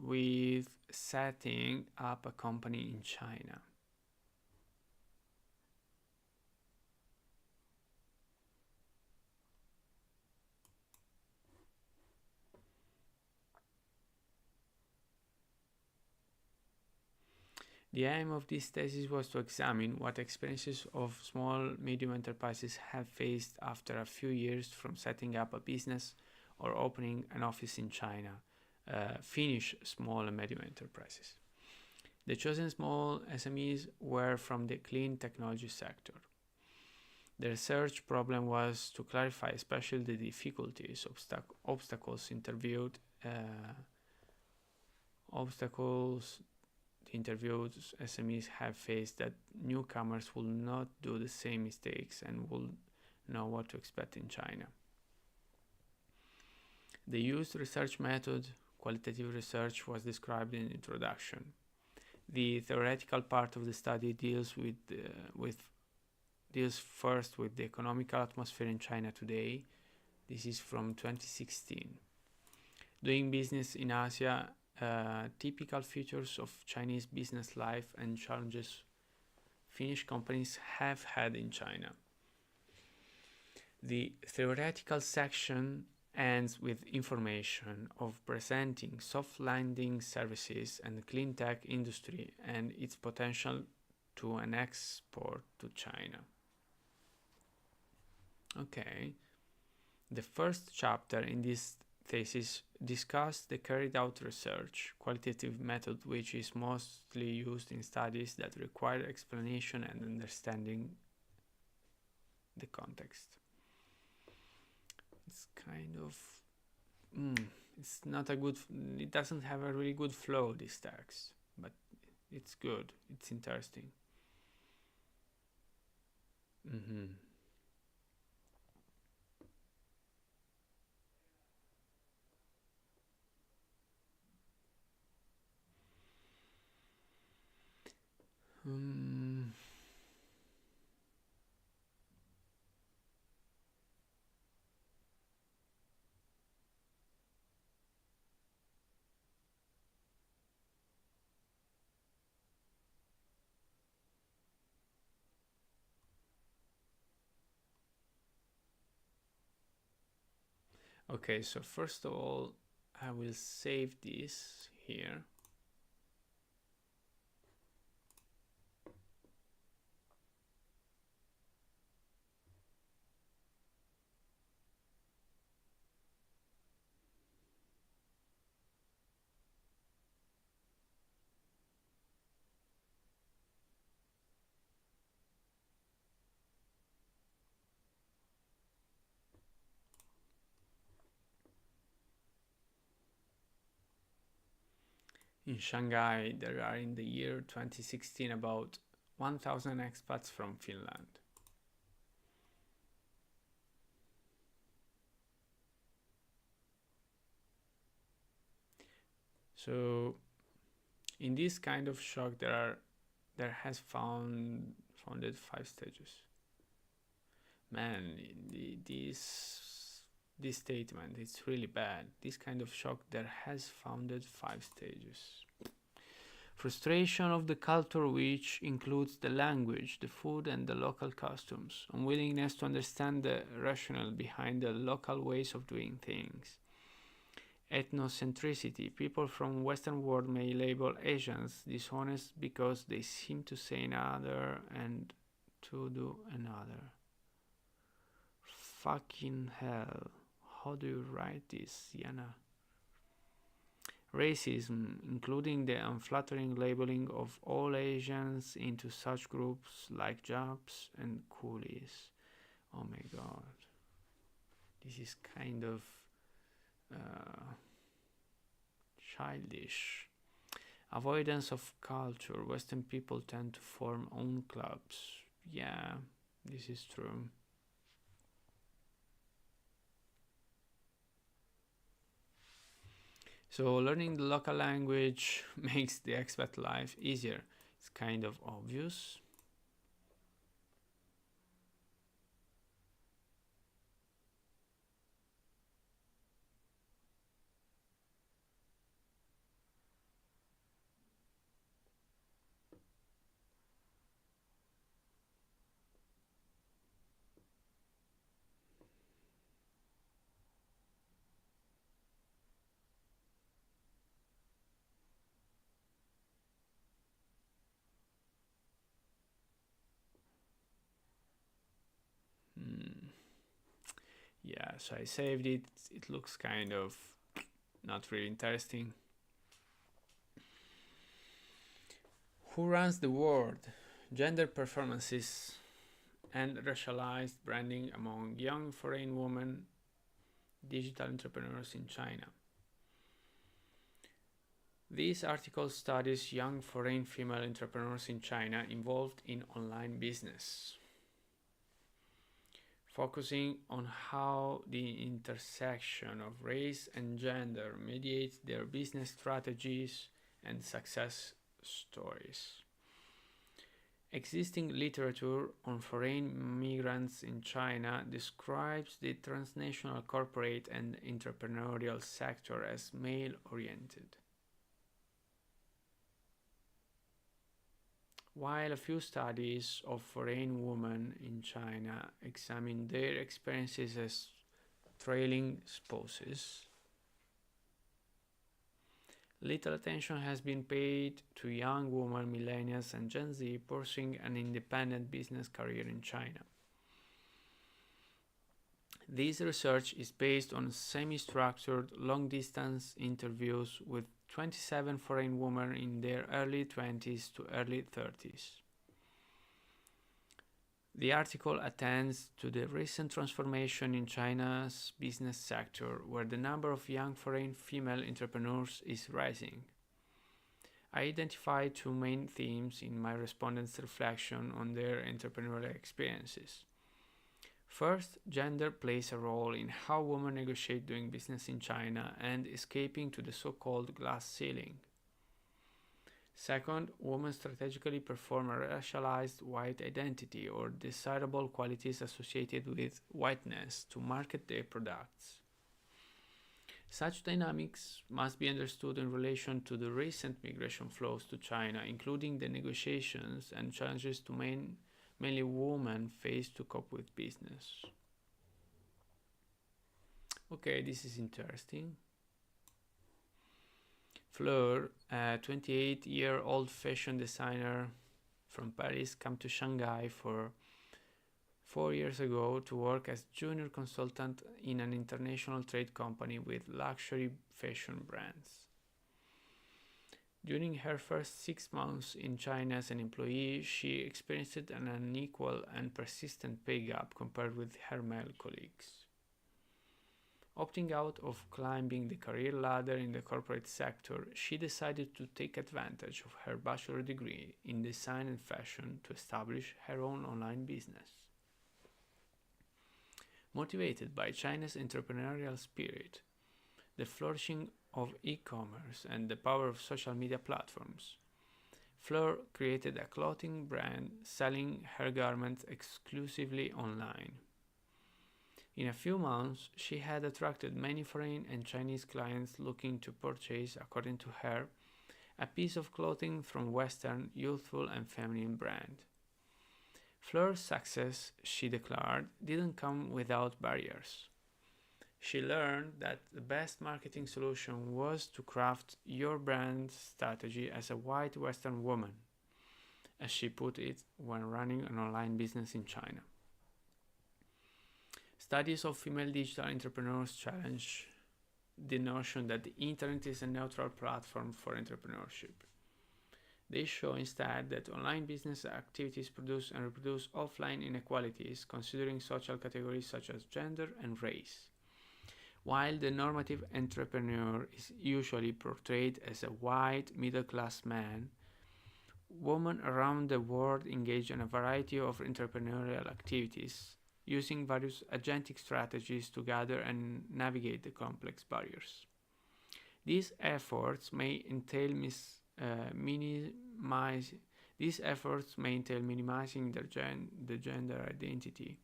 with setting up a company in China. The aim of this thesis was to examine what experiences of small medium enterprises have faced after a few years from setting up a business or opening an office in China, Finnish small and medium enterprises. The chosen small SMEs were from the clean technology sector. The research problem was to clarify especially the difficulties, obstacles interviewed SMEs have faced that newcomers will not do the same mistakes and will know what to expect in China. The used research method, qualitative research, was described in the introduction. The theoretical part of the study deals first with the economical atmosphere in China today. This is from 2016. Doing business in Asia, typical features of Chinese business life and challenges Finnish companies have had in China. The theoretical section ends with information of presenting soft landing services and clean tech industry and its potential to an export to China. Okay, the first chapter in this thesis discussed the carried out research, qualitative method which is mostly used in studies that require explanation and understanding the context. It's kind of it's not a good, it doesn't have a really good flow, this text, but it's good, it's interesting. Okay, so first of all, I will save this here. In Shanghai, there are in the year 2016 about 1,000 expats from Finland. So, in this kind of shock, there has founded 5 stages. Man, this statement, it's really bad. This kind of shock, there has founded 5 stages. Frustration of the culture, which includes the language, the food, and the local customs. Unwillingness to understand the rationale behind the local ways of doing things. Ethnocentricity. People from Western world may label Asians dishonest because they seem to say another and to do another. Fucking hell. How do you write this, Yana? Racism, including the unflattering labeling of all Asians into such groups like Japs and coolies. Oh my god. This is kind of childish. Avoidance of culture. Western people tend to form own clubs. Yeah, this is true. So learning the local language makes the expat life easier. It's kind of obvious. Yeah, so I saved it. It looks kind of not really interesting. Who runs the world? Gender performances and racialized branding among young foreign women digital entrepreneurs in China. This article studies young foreign female entrepreneurs in China involved in online business, focusing on how the intersection of race and gender mediates their business strategies and success stories. Existing literature on foreign migrants in China describes the transnational corporate and entrepreneurial sector as male-oriented, while a few studies of foreign women in China examine their experiences as trailing spouses. Little attention has been paid to young women, millennials, and Gen Z pursuing an independent business career in China. This research is based on semi-structured, long-distance interviews with 27 foreign women in their early 20s to early 30s. The article attends to the recent transformation in China's business sector, where the number of young foreign female entrepreneurs is rising. I identified two main themes in my respondents' reflection on their entrepreneurial experiences. First, gender plays a role in how women negotiate doing business in China and escaping to the so-called glass ceiling. Second, women strategically perform a racialized white identity or desirable qualities associated with whiteness to market their products. Such dynamics must be understood in relation to the recent migration flows to China, including the negotiations and challenges to mainly women face to cope with business. Okay, this is interesting. Fleur, a 28-year-old fashion designer from Paris, came to Shanghai for 4 years ago to work as junior consultant in an international trade company with luxury fashion brands. During her first 6 months in China as an employee, she experienced an unequal and persistent pay gap compared with her male colleagues. Opting out of climbing the career ladder in the corporate sector, she decided to take advantage of her bachelor degree in design and fashion to establish her own online business. Motivated by China's entrepreneurial spirit, the flourishing of e-commerce and the power of social media platforms, Fleur created a clothing brand selling her garments exclusively online. In a few months, she had attracted many foreign and Chinese clients looking to purchase, according to her, a piece of clothing from Western, youthful and feminine brand. Fleur's success, she declared, didn't come without barriers. She learned that the best marketing solution was to craft your brand strategy as a white Western woman, as she put it when running an online business in China. Studies of female digital entrepreneurs challenge the notion that the internet is a neutral platform for entrepreneurship. They show instead that online business activities produce and reproduce offline inequalities, considering social categories such as gender and race. While the normative entrepreneur is usually portrayed as a white, middle-class man, women around the world engage in a variety of entrepreneurial activities, using various agentic strategies to gather and navigate the complex barriers. These efforts may entail minimizing the gender identity,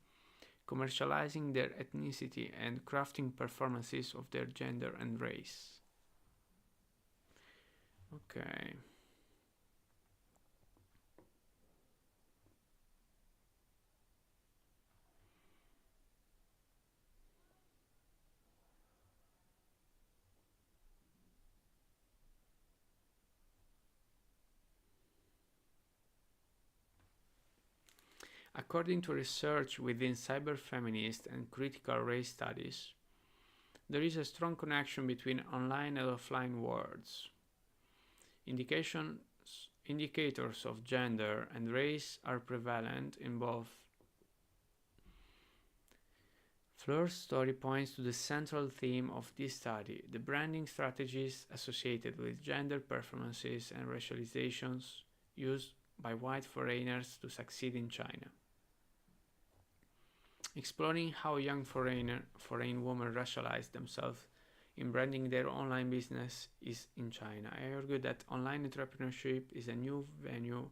commercializing their ethnicity, and crafting performances of their gender and race. Okay. According to research within cyberfeminist and critical race studies, there is a strong connection between online and offline worlds. Indicators of gender and race are prevalent in both. Fleur's story points to the central theme of this study, the branding strategies associated with gender performances and racializations used by white foreigners to succeed in China. Exploring how young foreign women racialize themselves in branding their online business is in China. I argue that online entrepreneurship is a new venue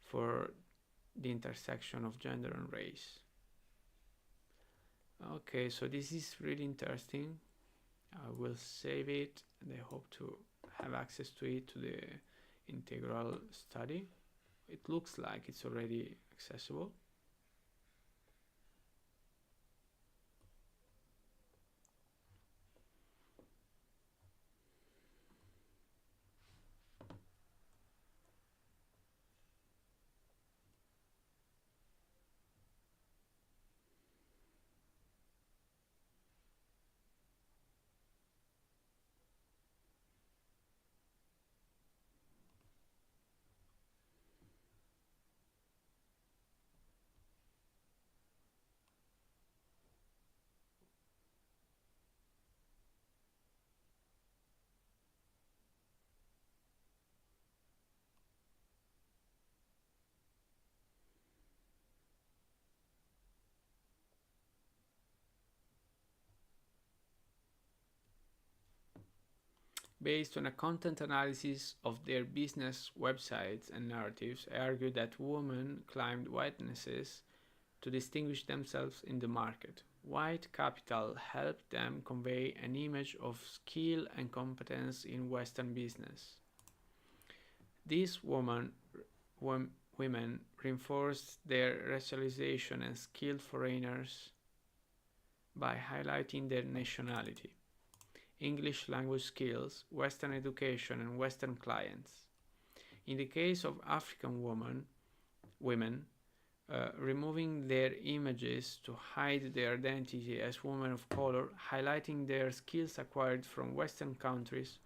for the intersection of gender and race. Okay, so this is really interesting. I will save it and I hope to have access to it to the integral study. It looks like it's already accessible. Based on a content analysis of their business websites and narratives, I argue that women claimed whitenesses to distinguish themselves in the market. White capital helped them convey an image of skill and competence in Western business. These women reinforced their racialization as skilled foreigners by highlighting their nationality, English language skills, Western education, and Western clients. In the case of African women, removing their images to hide their identity as women of color, highlighting their skills acquired from Western countries,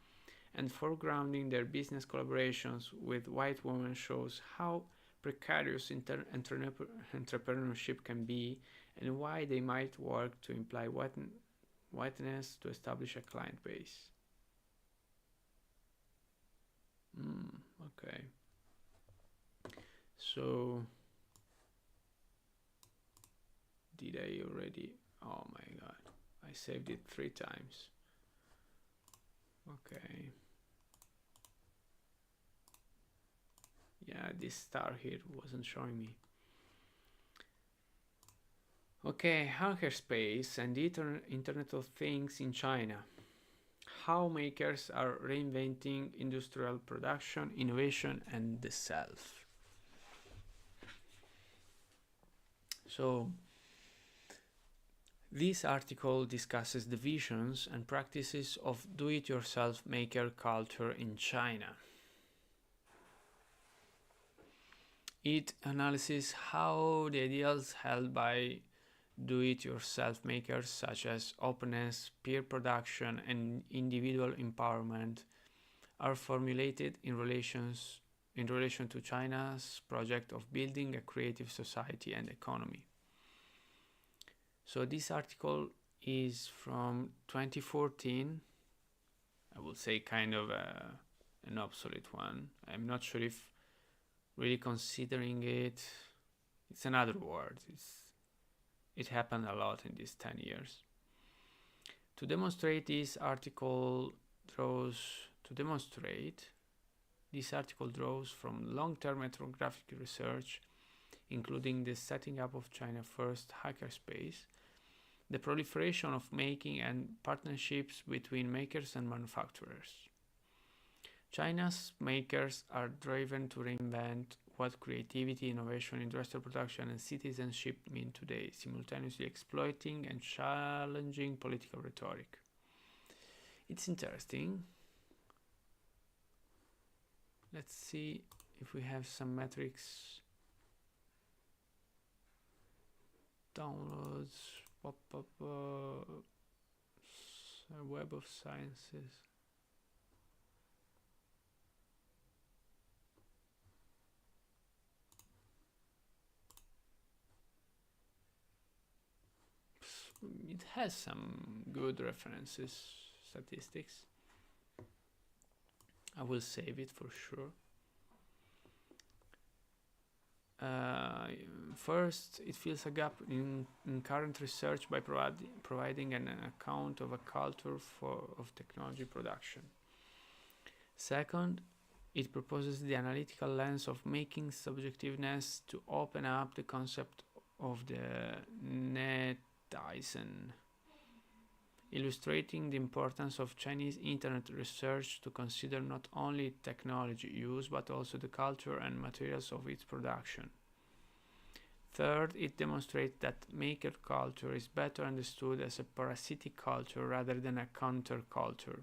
and foregrounding their business collaborations with white women shows how precarious entrepreneurship can be and why they might work to imply whiteness to establish a client base. Okay. So, did I already? Oh my god, I saved it 3 times. Okay. Yeah, this star here wasn't showing me. Okay, hackerspace and Internet of Things in China. How makers are reinventing industrial production, innovation, and the self. So, this article discusses the visions and practices of do-it-yourself maker culture in China. It analyzes how the ideals held by do-it-yourself makers such as openness, peer production, and individual empowerment are formulated in relation to China's project of building a creative society and economy. So this article is from 2014. I will say kind of an obsolete one. I'm not sure if really considering it's another word. It happened a lot in these 10 years. To demonstrate, this article draws from long-term ethnographic research, including the setting up of China's first hackerspace, the proliferation of making and partnerships between makers and manufacturers. China's makers are driven to reinvent what creativity, innovation, industrial production, and citizenship mean today, simultaneously exploiting and challenging political rhetoric. It's interesting. Let's see if we have some metrics. Downloads, Web of Sciences. It has some good references, statistics. I will save it for sure. First, it fills a gap in current research by providing an account of a culture of technology production. Second, it proposes the analytical lens of making subjectiveness to open up the concept of the netizen, illustrating the importance of Chinese internet research to consider not only technology use but also the culture and materials of its production. Third, it demonstrates that maker culture is better understood as a parasitic culture rather than a counterculture,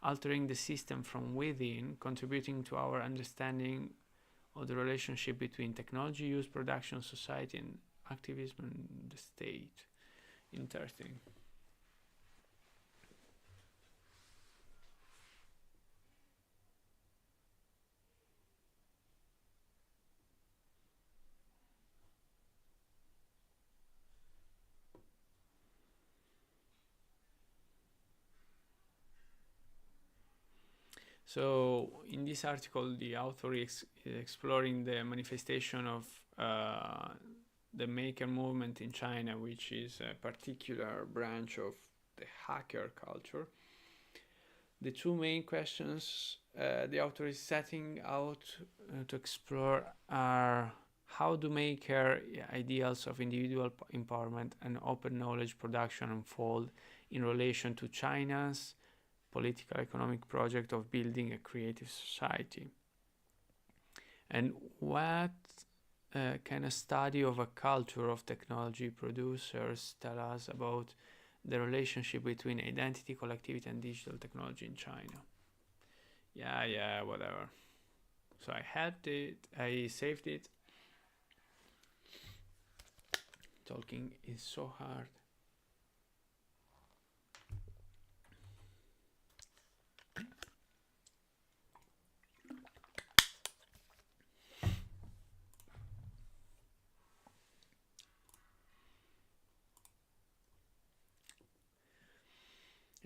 altering the system from within, contributing to our understanding of the relationship between technology use, production, society, and activism and the state. Interesting. So in this article, the author is exploring the manifestation of the maker movement in China, which is a particular branch of the hacker culture. The two main questions the author is setting out to explore are: how do maker ideals of individual empowerment and open knowledge production unfold in relation to China's political economic project of building a creative society? And what can a study of a culture of technology producers tell us about the relationship between identity, collectivity, and digital technology in China? Yeah, whatever. So I had it, I saved it. Talking is so hard.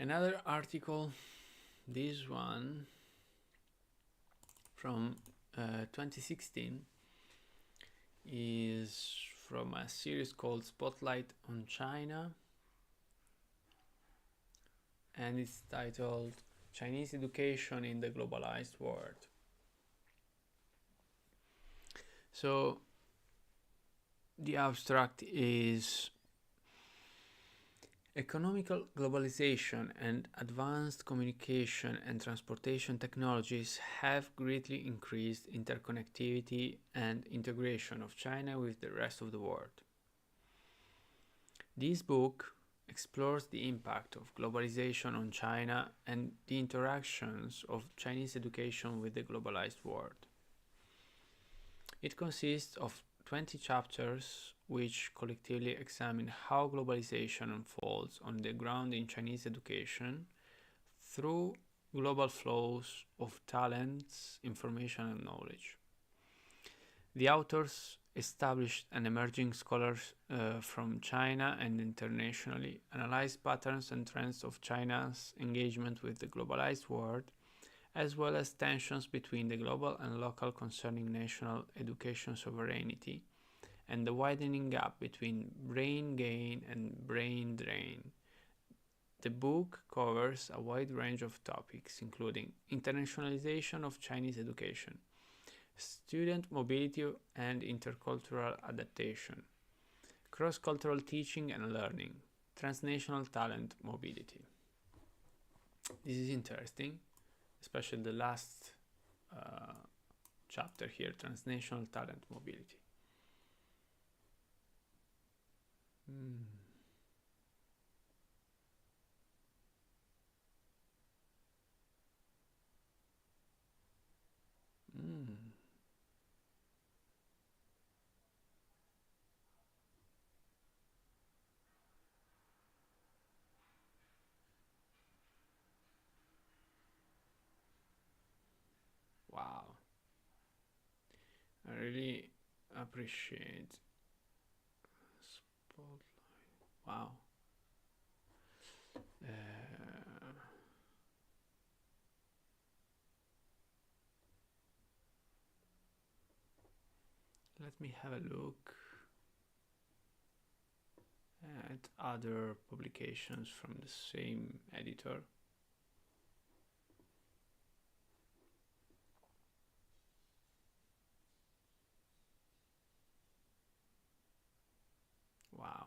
Another article, this one from 2016, is from a series called Spotlight on China, and it's titled Chinese Education in the Globalized World. So the abstract is: economical globalization and advanced communication and transportation technologies have greatly increased interconnectivity and integration of China with the rest of the world. This book explores the impact of globalization on China and the interactions of Chinese education with the globalized world. It consists of 20 chapters which collectively examine how globalization unfolds on the ground in Chinese education through global flows of talents, information, and knowledge. The authors established and emerging scholars from China and internationally analyzed patterns and trends of China's engagement with the globalized world, as well as tensions between the global and local concerning national education sovereignty, and the widening gap between brain gain and brain drain. The book covers a wide range of topics, including internationalization of Chinese education, student mobility and intercultural adaptation, cross-cultural teaching and learning, transnational talent mobility. This is interesting, especially the last chapter here, transnational talent mobility. Wow. I really appreciate Spotlight. Wow. Let me have a look at other publications from the same editor. Wow.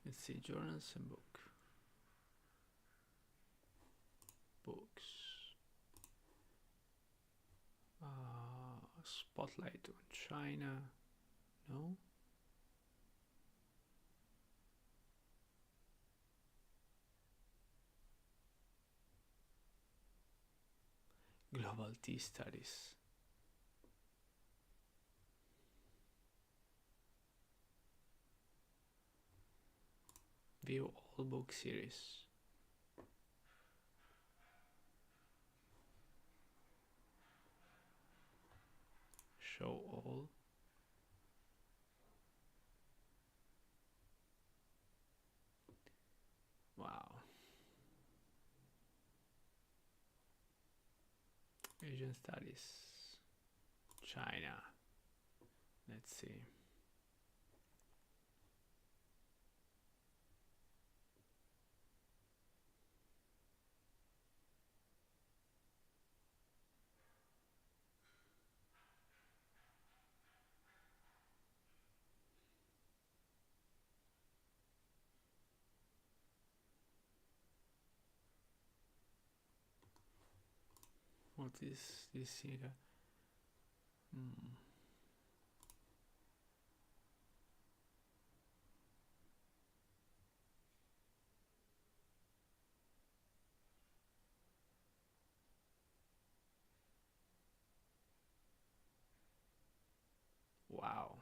Let's see, journals and books. Spotlight on China. No? Global Tea Studies. View all book series. Show all. Wow. Asian Studies. China. Let's see. What is this here? Wow.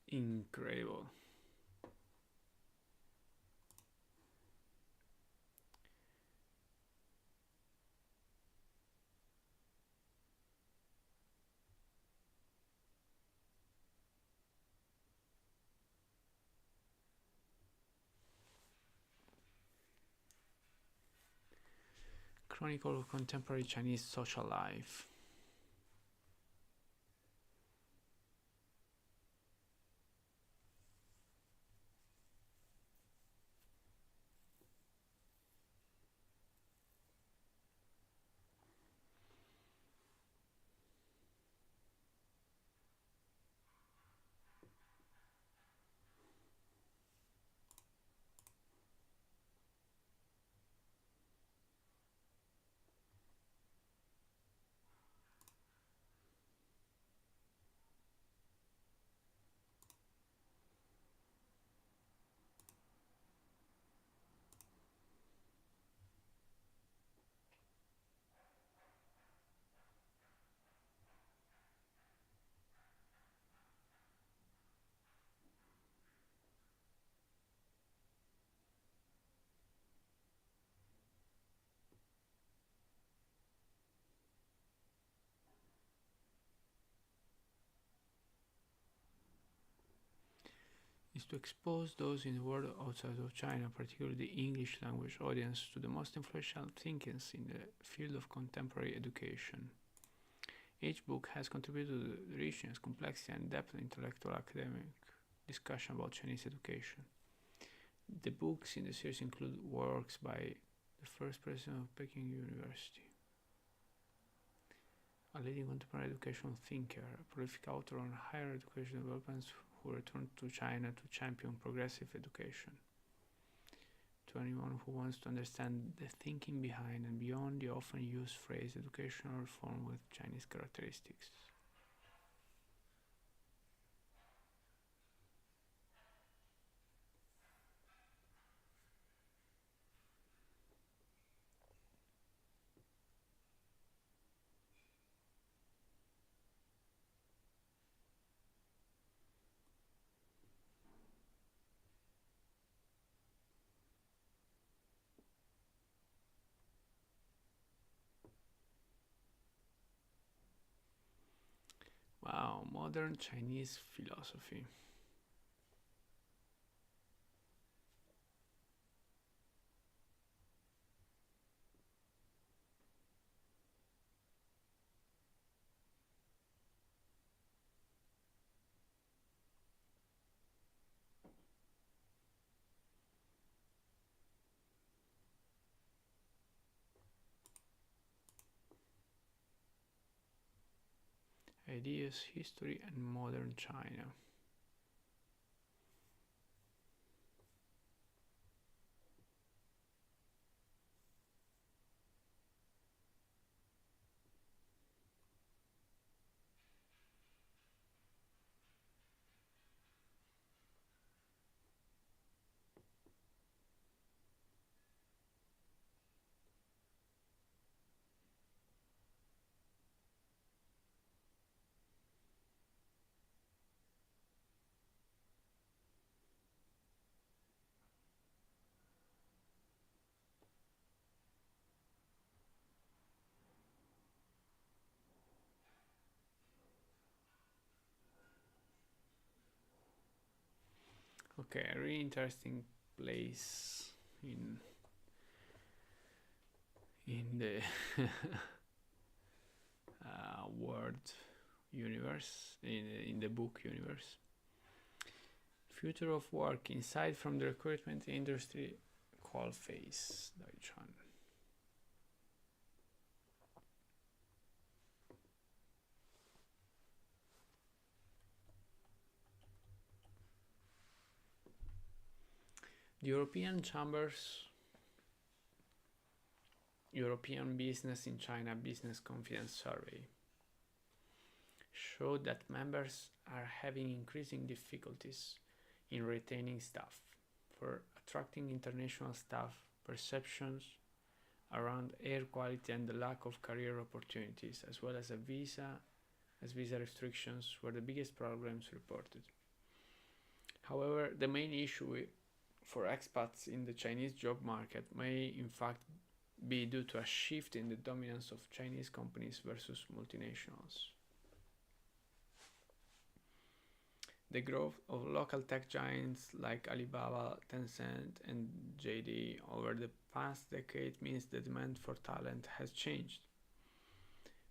Incredible. Chronicle of contemporary Chinese social life. Is to expose those in the world outside of China, particularly the English language audience, to the most influential thinkers in the field of contemporary education. Each book has contributed to the richness, complexity, and depth of intellectual academic discussion about Chinese education. The books in the series include works by the first president of Peking University, a leading contemporary educational thinker, a prolific author on higher education developments who returned to China to champion progressive education. To anyone who wants to understand the thinking behind and beyond the often used phrase educational reform with Chinese characteristics. Wow, modern Chinese philosophy. Ideas, history, and modern China. Okay, a really interesting place in the word universe, in the book universe. Future of work, insight from the recruitment industry, Qualface, Deutschland. The European Business in China Business Confidence Survey showed that members are having increasing difficulties in retaining staff. For attracting international staff, perceptions around air quality and the lack of career opportunities, as well as visa restrictions, were the biggest problems reported. However, the main issue for expats in the Chinese job market may in fact be due to a shift in the dominance of Chinese companies versus multinationals. The growth of local tech giants like Alibaba, Tencent, and JD over the past decade means the demand for talent has changed.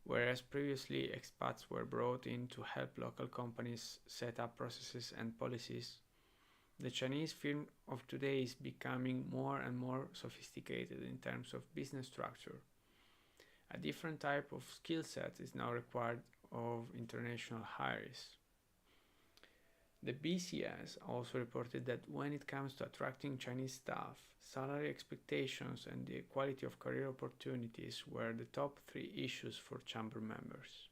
Whereas previously expats were brought in to help local companies set up processes and policies, the Chinese firm of today is becoming more and more sophisticated in terms of business structure. A different type of skill set is now required of international hires. The BCS also reported that when it comes to attracting Chinese staff, salary expectations and the quality of career opportunities were the top 3 issues for chamber members.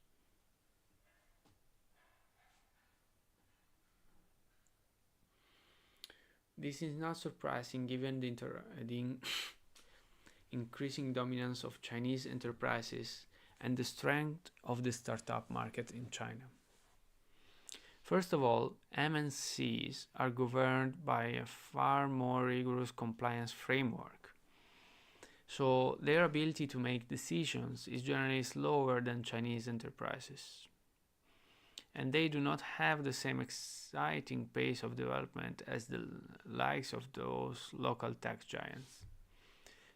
This is not surprising given the increasing dominance of Chinese enterprises and the strength of the startup market in China. First of all, MNCs are governed by a far more rigorous compliance framework, so their ability to make decisions is generally slower than Chinese enterprises. And they do not have the same exciting pace of development as the likes of those local tech giants.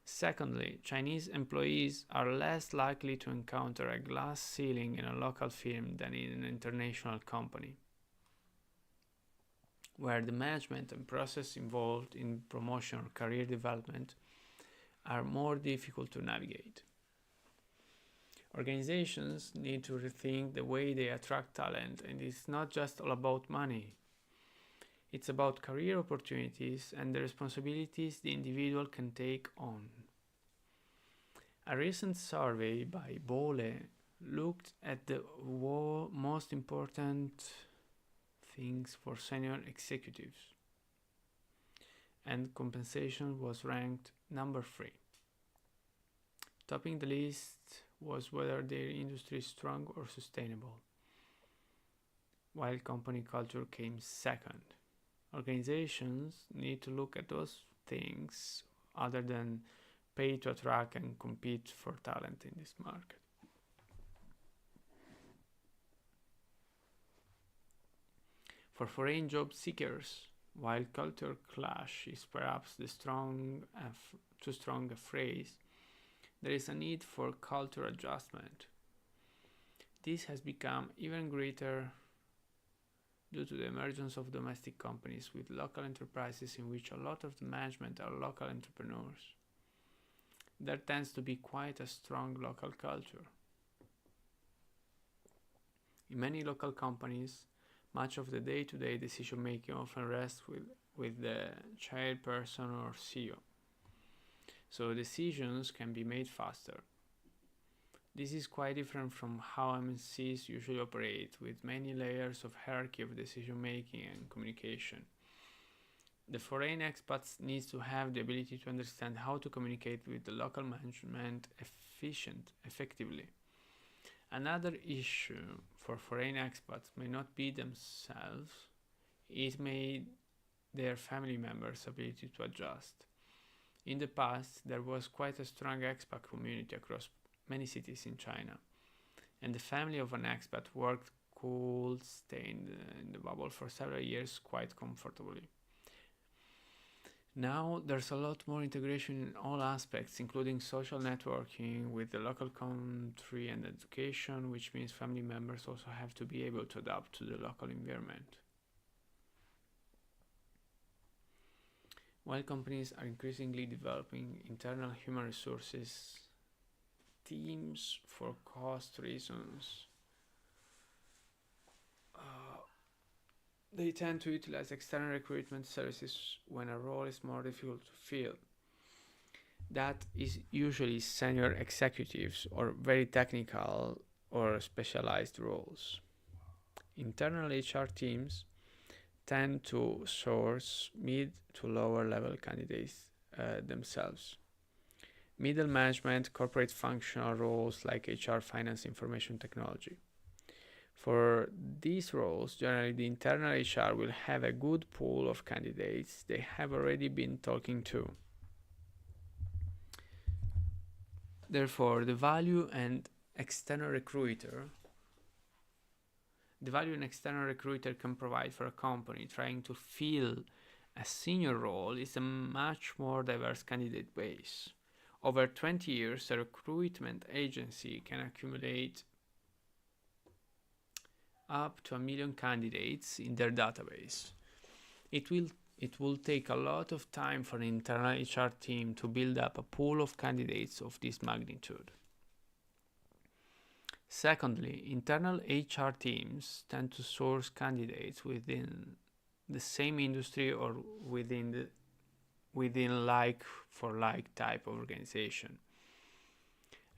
Secondly, Chinese employees are less likely to encounter a glass ceiling in a local firm than in an international company, where the management and process involved in promotion or career development are more difficult to navigate. Organizations need to rethink the way they attract talent, and it's not just all about money. It's about career opportunities and the responsibilities the individual can take on. A recent survey by Bole looked at the most important things for senior executives, and compensation was ranked number 3. Topping the list was whether their industry is strong or sustainable, while company culture came second. Organizations need to look at those things other than pay to attract and compete for talent in this market. For foreign job seekers, while culture clash is perhaps too strong a phrase, there is a need for culture adjustment. This has become even greater due to the emergence of domestic companies with local enterprises in which a lot of the management are local entrepreneurs. There tends to be quite a strong local culture. In many local companies, much of the day-to-day decision-making often rests with the chairperson or CEO, so decisions can be made faster. This is quite different from how MNCs usually operate, with many layers of hierarchy of decision-making and communication. The foreign expats need to have the ability to understand how to communicate with the local management effectively. Another issue for foreign expats may not be themselves, it may their family members' ability to adjust. In the past, there was quite a strong expat community across many cities in China, and the family of an expat could stay in the bubble for several years quite comfortably. Now there's a lot more integration in all aspects, including social networking with the local country and education, which means family members also have to be able to adapt to the local environment. While companies are increasingly developing internal human resources teams for cost reasons, they tend to utilize external recruitment services when a role is more difficult to fill. That is usually senior executives or very technical or specialized roles. Internal HR teams tend to source mid to lower level candidates themselves. Middle management, corporate functional roles like HR, finance, information technology. For these roles, generally the internal HR will have a good pool of candidates they have already been talking to. Therefore, the value an external recruiter can provide for a company trying to fill a senior role is a much more diverse candidate base. Over 20 years, a recruitment agency can accumulate up to 1 million candidates in their database. It will take a lot of time for an internal HR team to build up a pool of candidates of this magnitude. Secondly, internal HR teams tend to source candidates within the same industry or within like for like type of organization.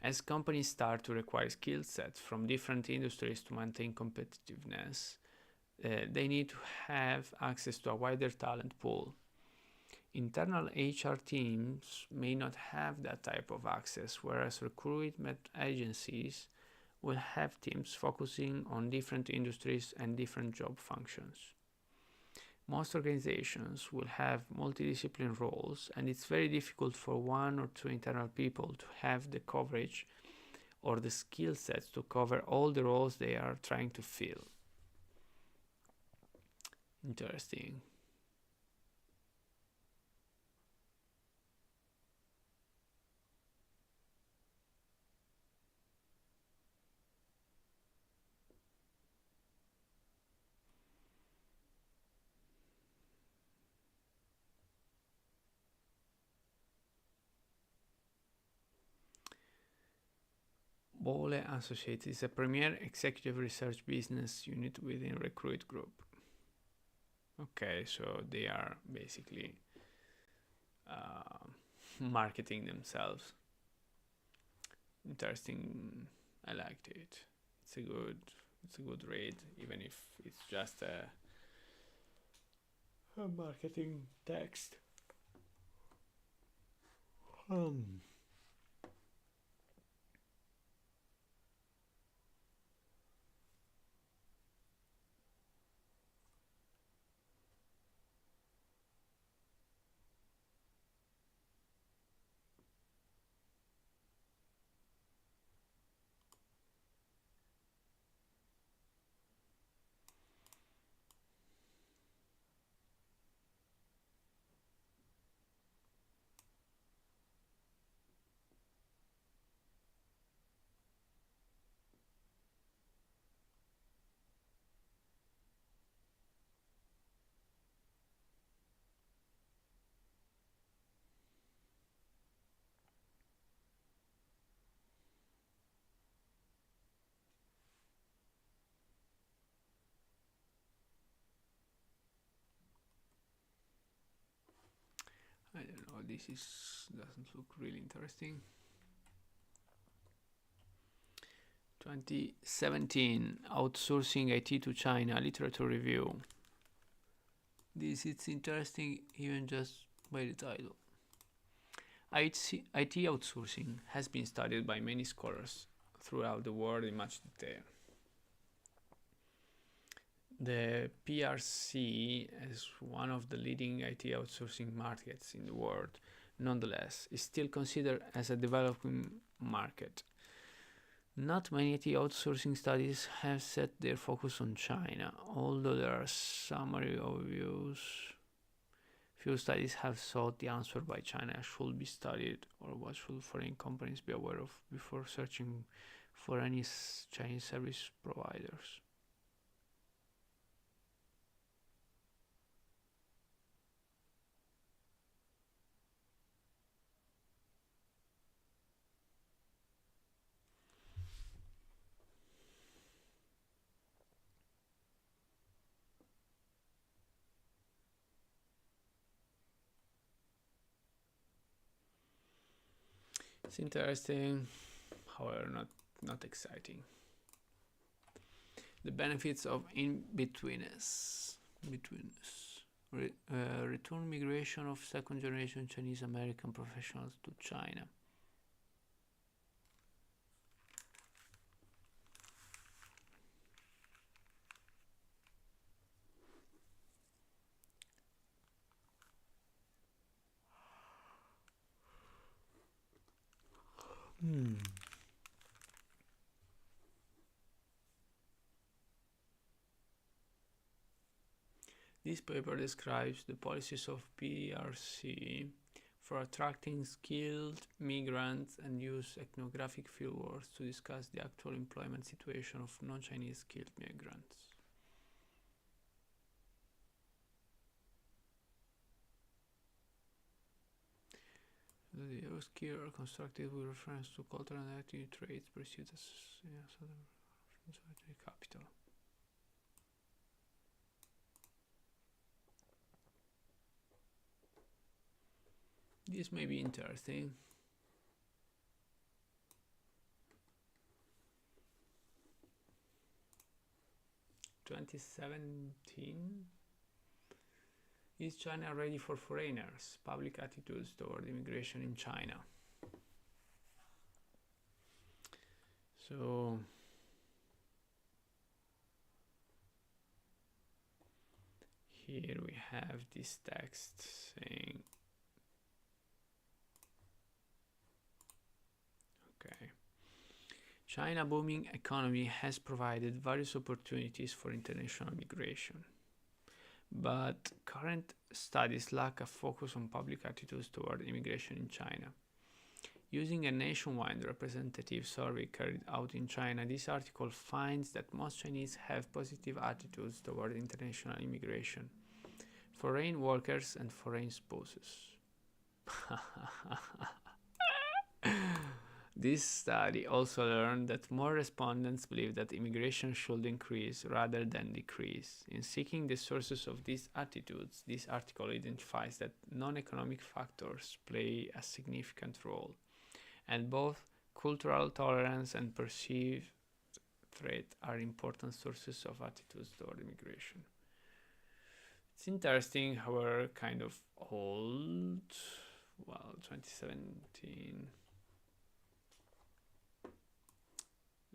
As companies start to require skill sets from different industries to maintain competitiveness, they need to have access to a wider talent pool. Internal HR teams may not have that type of access, whereas recruitment agencies will have teams focusing on different industries and different job functions. Most organizations will have multidisciplinary roles, and it's very difficult for one or two internal people to have the coverage or the skill sets to cover all the roles they are trying to fill. Interesting. Bole Associates is a premier executive research business unit within Recruit Group. Okay, so they are basically marketing themselves. Interesting. I liked it. It's a good read, even if it's just a marketing text. I don't know, doesn't look really interesting. 2017, outsourcing IT to China, literature review. This is interesting even just by the title. IT outsourcing has been studied by many scholars throughout the world in much detail. The PRC, as one of the leading IT outsourcing markets in the world, nonetheless, is still considered as a developing market. Not many IT outsourcing studies have set their focus on China, although there are summary overviews Few studies have sought the answer why China should be studied or what should foreign companies be aware of before searching for any Chinese service providers. It's interesting, however not exciting. The benefits of in-betweenness. Return migration of second generation Chinese American professionals to China. This paper describes the policies of PRC for attracting skilled migrants and use ethnographic fieldwork to discuss the actual employment situation of non-Chinese skilled migrants. The skills are constructed with reference to cultural and ethnic traits pursued as capital. This may be interesting. (2017) Is China ready for foreigners? Public attitudes toward immigration in China. So here we have this text saying, okay, China booming economy has provided various opportunities for international migration, but current studies lack a focus on public attitudes toward immigration in China. Using a nationwide representative survey carried out in China, this article finds that most Chinese have positive attitudes toward international immigration, foreign workers and foreign spouses. This study also learned that more respondents believe that immigration should increase rather than decrease. In seeking the sources of these attitudes, this article identifies that non-economic factors play a significant role, and both cultural tolerance and perceived threat are important sources of attitudes toward immigration. It's interesting, however, kind of old. Well, 2017.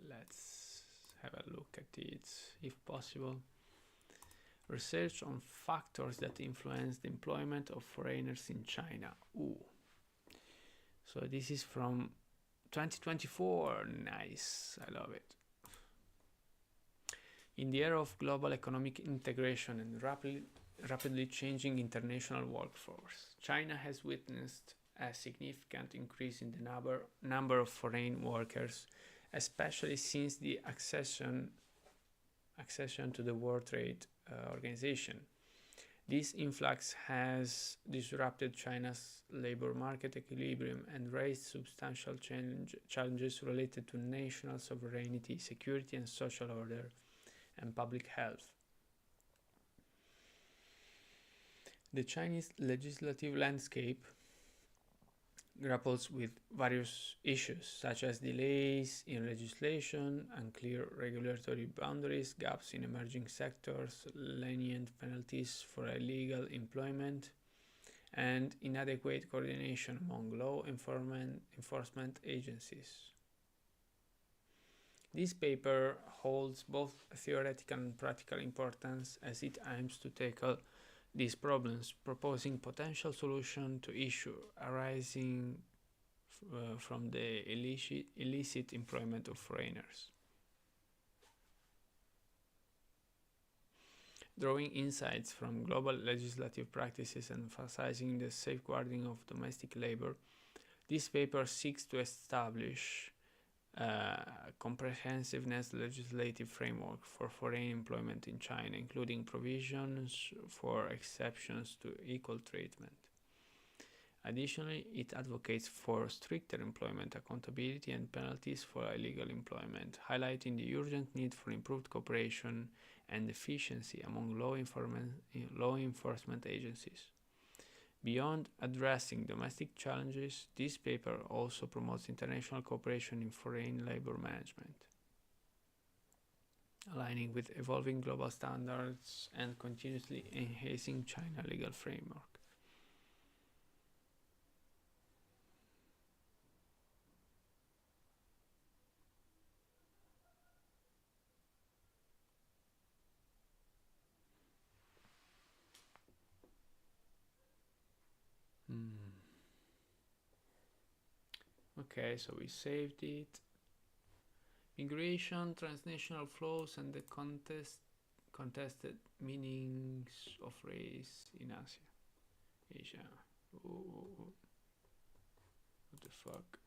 Let's have a look at it, if possible. Research on factors that influence the employment of foreigners in China. Ooh. So this is from 2024. Nice. I love it. In the era of global economic integration and rapidly changing international workforce, China has witnessed a significant increase in the number of foreign workers, especially since the accession to the World Trade Organization. This influx has disrupted China's labor market equilibrium and raised substantial challenges related to national sovereignty, security and social order, and public health. The Chinese legislative landscape grapples with various issues such as delays in legislation, unclear regulatory boundaries, gaps in emerging sectors, lenient penalties for illegal employment, and inadequate coordination among law enforcement agencies. This paper holds both theoretical and practical importance as it aims to tackle these problems, proposing potential solutions to issues arising from the illicit employment of foreigners. drawing insights from global legislative practices and emphasizing the safeguarding of domestic labor. This paper seeks to establish a comprehensive legislative framework for foreign employment in China, including provisions for exceptions to equal treatment. Additionally, it advocates for stricter employment accountability and penalties for illegal employment, highlighting the urgent need for improved cooperation and efficiency among law enforcement agencies. Beyond addressing domestic challenges, this paper also promotes international cooperation in foreign labor management, aligning with evolving global standards and continuously enhancing China legal framework. Okay, so we saved it. Migration, transnational flows, and the contested meanings of race in Asia. Ooh, what the fuck?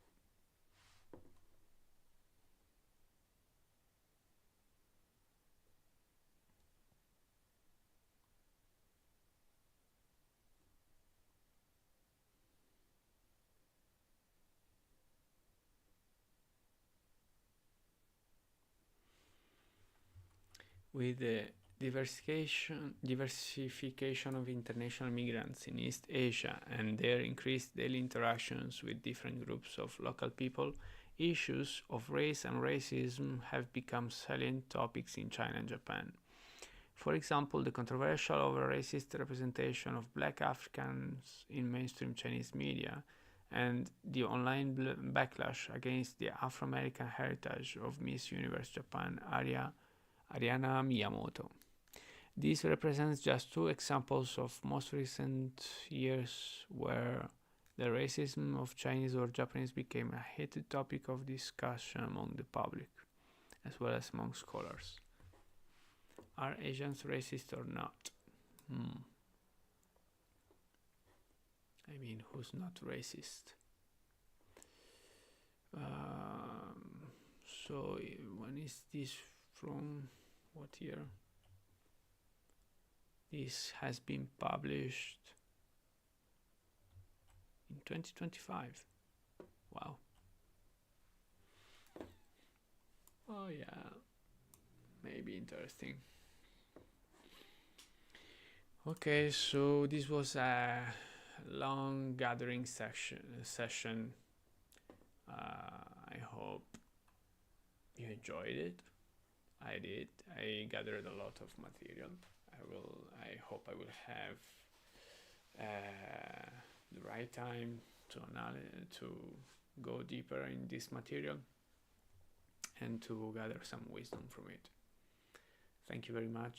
With the diversification of international migrants in East Asia and their increased daily interactions with different groups of local people, issues of race and racism have become salient topics in China and Japan. For example, the controversial over racist representation of black Africans in mainstream Chinese media and the online backlash against the Afro-American heritage of Miss Universe Japan Ariana Miyamoto. This represents just two examples of most recent years where the racism of Chinese or Japanese became a heated topic of discussion among the public, as well as among scholars. Are Asians racist or not? I mean, who's not racist? So, when is this from? What year? This has been published in 2025. Wow. Oh yeah, maybe interesting. Okay, so this was a long gathering session. I hope you enjoyed it. I did. I gathered a lot of material. I hope I will have the right time to go deeper in this material and to gather some wisdom from it. Thank you very much.